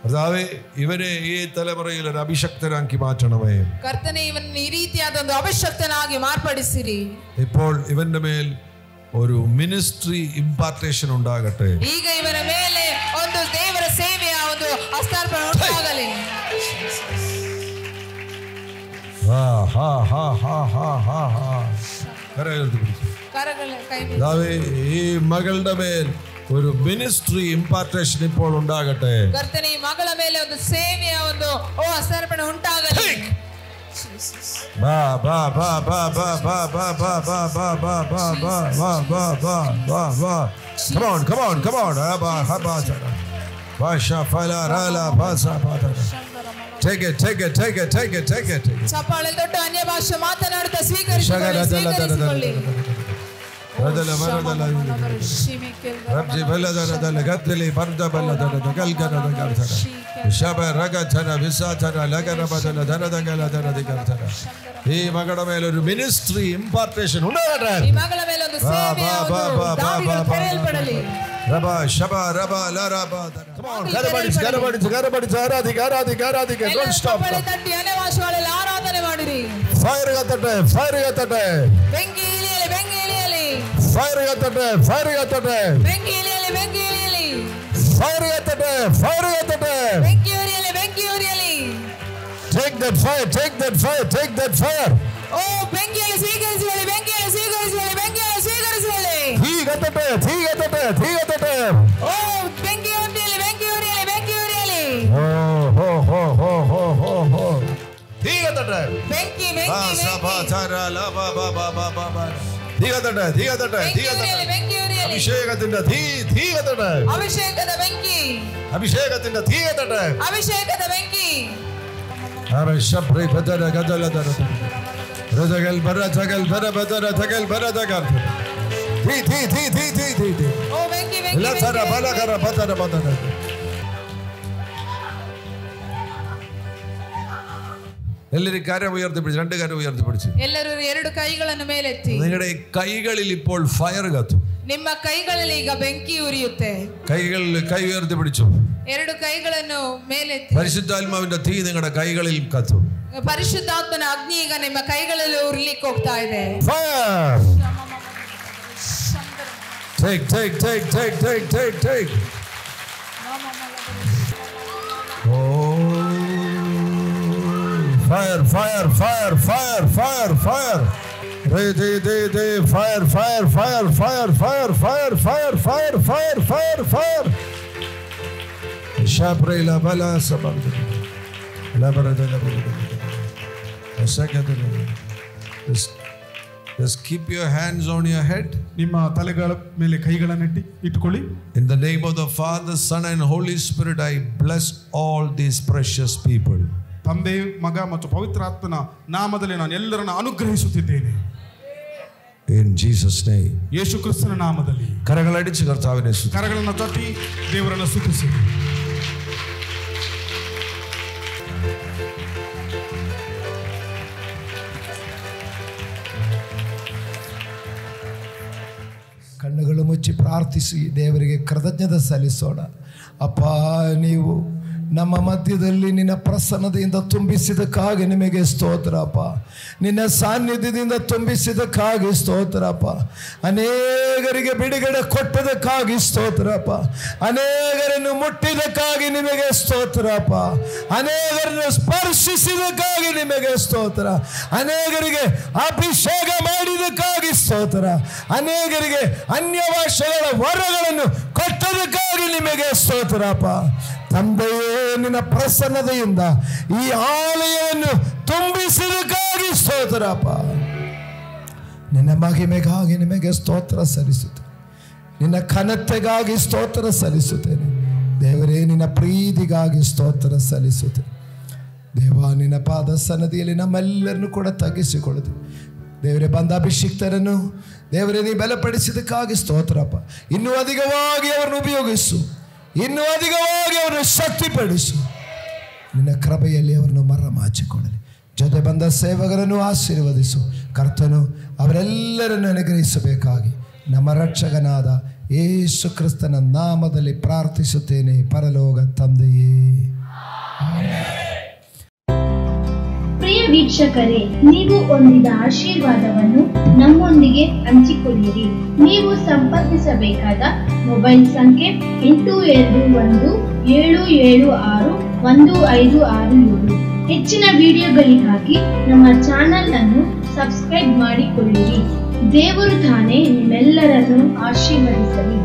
കർത്താവേ, ഇവരെ ഈ തലമുറയിൽ ഒരു അഭിഷക്തരാക്കി മാറ്റണമേ. ಕರ್ತನೇ, ಇವನನ್ನು ಈ ರೀತಿಯಾದ ಒಂದು ಅಭಿಷಕ್ತನಾಗಿ ಮಾರ್ಪಡಿಸಿರಿ. ഇപ്പോൾ ഇവന്റെ മേൽ ഒരു മിനിസ്ട്രി ഇംപാർട്ടേഷൻ ഉണ്ടാകട്ടെ. ಈಗ ಇವರ ಮೇಲೆ ಒಂದು ದೇವರ ಸೇವೆಯ ಒಂದು ಹಸ್ತಾರ್ಪಣೆ ಉಂಟಾಗಲಿ. ഈ മകളുടെ മേൽ ഒരു മിനിസ്ട്രി ഇംപാർട്ടേഷൻ ഇപ്പോൾ ഉണ്ടാകട്ടെ. ಕರ್ತನೇ, ಈ ಮಗಳ ಮೇಲೆ ಒಂದು ಸೇವೆಯ ಒಂದು ಹಸ್ತಾರ್ಪಣೆ ಉಂಟಾಗಲಿ. Ba ba ba ba ba ba ba ba ba ba ba ba ba ba ba ba ba ba. Come on, come on, come on. Ba ha ba cha. Ba sha fa la ra la ba sa ba ta. Take it, take it, take it, take it, take it. ಚಪ್ಪಾಳೆ ದೊಡ್ಡ ಅನ್ಯ ಭಾಷೆ ಮಾತನಾಡುತ್ತಾ ಸ್ವೀಕರಿಸಿಕೊಳ್ಳಿ, ಸ್ವೀಕರಿಸಿಕೊಳ್ಳಿ. Radala maradala. Rabji baladala dala gadli barda baladala galgana galgana. Shaba ragatana visatana lagana badala dana dagala dana digatana. ഈ മകളുടെ മേൽ ഒരു ministry impartation ഉണ്ടാകട്ടെ. ഈ മകളുടെ മേൽ ഒരു സേവയ ദാവികൾ കരയൽപ്പെടಲಿ. റബാ ശബാ റബാ ലാ Rabah. Come on, കരപടിച്ച് Aradhika. Don't stop. തട്ടി അന്യഭാഷകളിൽ ആരാധന ಮಾಡಿರಿ. ഫയർ കത്തട്ടെ, ഫയർ കത്തട്ടെ. ಬೆಂಕಿ ಇಳಿಯಲಿ, ಬೆಂಕಿ ಇಳಿಯಲಿ. ഫയർ കത്തട്ടെ, ഫയർ കത്തട്ടെ. ಬೆಂಕಿ ಇಳಿಯಲಿ, ಬೆಂಕಿ ಇಳಿಯಲಿ. ഫയർ കത്തട്ടെ, ഫയർ കത്തട്ടെ. ಬೆಂಕಿ ಉರಿಯಲಿ, ಬೆಂಕಿ ಉರಿಯಲಿ. Take that fire, take that fire, take that fire. ಓ ಬೆಂಕಿಯನ್ನು ಸ್ವೀಕರಿಸಿಕೊಳ್ಳಿ, ಬೆಂಕಿಯನ್ನು ಸ್ವೀಕರಿಸಿಕೊಳ್ಳಿ, ಬೆಂಕಿಯನ್ನು ಸ್ವೀಕರಿಸಿಕೊಳ್ಳಿ. തീ കത്തട്ടെ, തീ കത്തട്ടെ, തീ കത്തട്ടെ. ಓ ಬೆಂಕಿ ಉರಿಯಲಿ, ಬೆಂಕಿ ಉರಿಯಲಿ, ಬೆಂಕಿ ಉರಿಯಲಿ. കത്തട്ടെ, തീ കത്തട്ടെ, തീ കത്തട്ടെ. അഭിഷേകത്തിന്റെ തീ, തീ കത്തട്ടെ. ಅಭಿಷೇಕದ ಬೆಂಕಿ, അഭിഷേകത്തിന്റെ തീ കത്തട്ടെ. ಅಭಿಷೇಕದ ಬೆಂಕಿ. ശബ്രി ബദര ഗദല ദര രജഗൽ ബര ജഗൽ ബര ബദര ജഗൽ ബര ജഗൽ. തീ തീ തീ തീ തീ തീ തീ. ಓ ಬೆಂಕಿ ಬೆಂಕಿ ലതര ബലകര ബദര ബദര. എല്ലാവരും കരം ഉയർത്തിപ്പിടിച്ച്, രണ്ട് കരം ഉയർത്തിപ്പിടിച്ച്. ಎಲ್ಲರೂ ಎರಡು ಕೈಗಳನ್ನು ಮೇಲೆತ್ತಿ. നിങ്ങളുടെ കൈകളിൽ ഇപ്പോൾ ഫയർ കത്തും. ನಿಮ್ಮ ಕೈಗಳಲ್ಲಿ ಈಗ ಬೆಂಕಿ ಉರಿಯುತ್ತೆ. കൈകളിൽ കൈ ഉയർത്തിപ്പിടിച്ചു. ಎರಡು ಕೈಗಳನ್ನು ಮೇಲೆತ್ತಿ. പരിശുദ്ധാത്മാവിന്റെ തീ നിങ്ങളുടെ കൈകളിൽ കത്തും. ಪರಿಶುದ್ಧಾತ್ಮನ ಅಗ್ನಿ ಈಗ ನಿಮ್ಮ ಕೈಗಳಲ್ಲಿ ಉರಿಲಿಕ್ಕೆ ಹೋಗ್ತಾ ಇದೆ. Fire! Take, take, take, take, take, take, take. Oh, fire, fire, fire, fire, fire, fire. Re, fire, fire, fire, fire, fire, fire, fire, fire, fire, fire, fire. Shapre la bala sabab. La barada la barada. A second. Just keep your hands on your head. ನಿಮ್ಮ ತಲೆಗಳ ಮೇಲೆ ಕೈಗಳನ್ನು ಇಟ್ಟುಕೊಳ್ಳಿ. In the name of the Father, Son and Holy Spirit, I bless all these precious people. ತಂದೆ, ಮಗ ಮತ್ತು ಪವಿತ್ರಾತ್ಮನ ನಾಮದಲ್ಲಿ ನಾನು ಎಲ್ಲರನ್ನು ಅನುಗ್ರಹಿಸುತ್ತಿದ್ದೇನೆ. In Jesus' name. ಯೇಸು ಕ್ರಿಸ್ತನ ನಾಮದಲ್ಲಿ ಕರಗಳಡಿಸಿ ಕರ್ತಾವಿനെ ಸ್ತುತಿ. ಕರಗಳನ್ನು ತಟ್ಟಿ ದೇವರನ್ನು ಸ್ತುತಿಸಿ. ಕಣ್ಣುಗಳು ಮುಚ್ಚಿ ಪ್ರಾರ್ಥಿಸಿ ದೇವರಿಗೆ ಕೃತಜ್ಞತೆ ಸಲ್ಲಿಸೋಣ. ಅಪ್ಪ, ನೀವು ನಮ್ಮ ಮಧ್ಯದಲ್ಲಿ ನಿನ್ನ ಪ್ರಸನ್ನತೆಯಿಂದ ತುಂಬಿಸಿದಕ್ಕಾಗಿ ನಿಮಗೆ ಸ್ತೋತ್ರ ಅಪ್ಪ. ನಿನ್ನ ಸಾನ್ನಿಧ್ಯದಿಂದ ತುಂಬಿಸಿದಕ್ಕಾಗಿ ಸ್ತೋತ್ರ ಅಪ್ಪ. ಅನೇಕರಿಗೆ ಬಿಡುಗಡೆ ಕೊಟ್ಟದಕ್ಕಾಗಿ ಸ್ತೋತ್ರ ಅಪ್ಪ. ಅನೇಕರನ್ನು ಮುಟ್ಟಿದಕ್ಕಾಗಿ ನಿಮಗೆ ಸ್ತೋತ್ರ ಅಪ್ಪ. ಅನೇಕರನ್ನು ಸ್ಪರ್ಶಿಸಿದಕ್ಕಾಗಿ ನಿಮಗೆ ಸ್ತೋತ್ರ. ಅನೇಕರಿಗೆ ಅಭಿಷೇಕ ಮಾಡಿದಕ್ಕಾಗಿ ಸ್ತೋತ್ರ. ಅನೇಕರಿಗೆ ಅನ್ಯ ಭಾಷೆಗಳ ವರಗಳನ್ನು ಕೊಟ್ಟದಕ್ಕಾಗಿ ನಿಮಗೆ ಸ್ತೋತ್ರ ಅಪ್ಪ. ತಂದೆಯೇ, ನಿನ್ನ ಪ್ರಸನ್ನತೆಯಿಂದ ಈ ಆಲಯವನ್ನು ತುಂಬಿಸಿದಕ್ಕಾಗಿ ಸ್ತೋತ್ರಪ್ಪ. ನಿನ್ನ ಮಹಿಮೆಗಾಗಿ ನಿಮಗೆ ಸ್ತೋತ್ರ ಸಲ್ಲಿಸುತ್ತೇನೆ. ನಿನ್ನ ಘನತೆಗಾಗಿ ಸ್ತೋತ್ರ ಸಲ್ಲಿಸುತ್ತೇನೆ. ದೇವರೇ, ನಿನ್ನ ಪ್ರೀತಿಗಾಗಿ ಸ್ತೋತ್ರ ಸಲ್ಲಿಸುತ್ತೇನೆ. ದೇವ, ನಿನ್ನ ಪಾದ ಸನ್ನದಿಯಲ್ಲಿ ನಮ್ಮೆಲ್ಲರನ್ನು ಕೂಡ ತಗ್ಗಿಸಿಕೊಳ್ಳುತ್ತೆ. ದೇವರೇ, ಬಂದ ಅಭಿಷಿಕ್ತರನ್ನು ದೇವರೇ ನೀ ಬಲಪಡಿಸಿದಕ್ಕಾಗಿ ಸ್ತೋತ್ರಪ್ಪ. ಇನ್ನೂ ಅಧಿಕವಾಗಿ ಅವರನ್ನು ಉಪಯೋಗಿಸು. ಇನ್ನೂ ಅಧಿಕವಾಗಿ ಅವರನ್ನು ಶಕ್ತಿಪಡಿಸು. ನಿನ್ನ ಕೃಪೆಯಲ್ಲಿ ಅವರನ್ನು ಮರೆಮಾಚಿಕೊಳ್ಳಲಿ. ಜೊತೆ ಬಂದ ಸೇವಕರನ್ನು ಆಶೀರ್ವದಿಸು. ಕರ್ತನು ಅವರೆಲ್ಲರನ್ನು ಅನುಗ್ರಹಿಸಬೇಕಾಗಿ ನಮ್ಮ ರಕ್ಷಕನಾದ ಯೇಸು ಕ್ರಿಸ್ತನ ನಾಮದಲ್ಲಿ ಪ್ರಾರ್ಥಿಸುತ್ತೇನೆ, ಪರಲೋಕ ತಂದೆಯೇ. ಪ್ರಿಯ ವೀಕ್ಷಕರೇ, ನೀವು ಹೊಂದಿದ ಆಶೀರ್ವಾದವನ್ನು ನಮ್ಮೊಂದಿಗೆ ಹಂಚಿಕೊಳ್ಳಿರಿ. ನೀವು ಸಂಪರ್ಕಿಸಬೇಕಾದ ಮೊಬೈಲ್ ಸಂಖ್ಯೆ 8217761567. ಹೆಚ್ಚಿನ ವಿಡಿಯೋಗಳಿಗಾಗಿ ನಮ್ಮ ಚಾನೆಲ್ ಅನ್ನು ಸಬ್ಸ್ಕ್ರೈಬ್ ಮಾಡಿಕೊಳ್ಳಿರಿ. ದೇವರು ತಾನೇ ನಿಮ್ಮೆಲ್ಲರನ್ನು ಆಶೀರ್ವದಿಸಲಿ.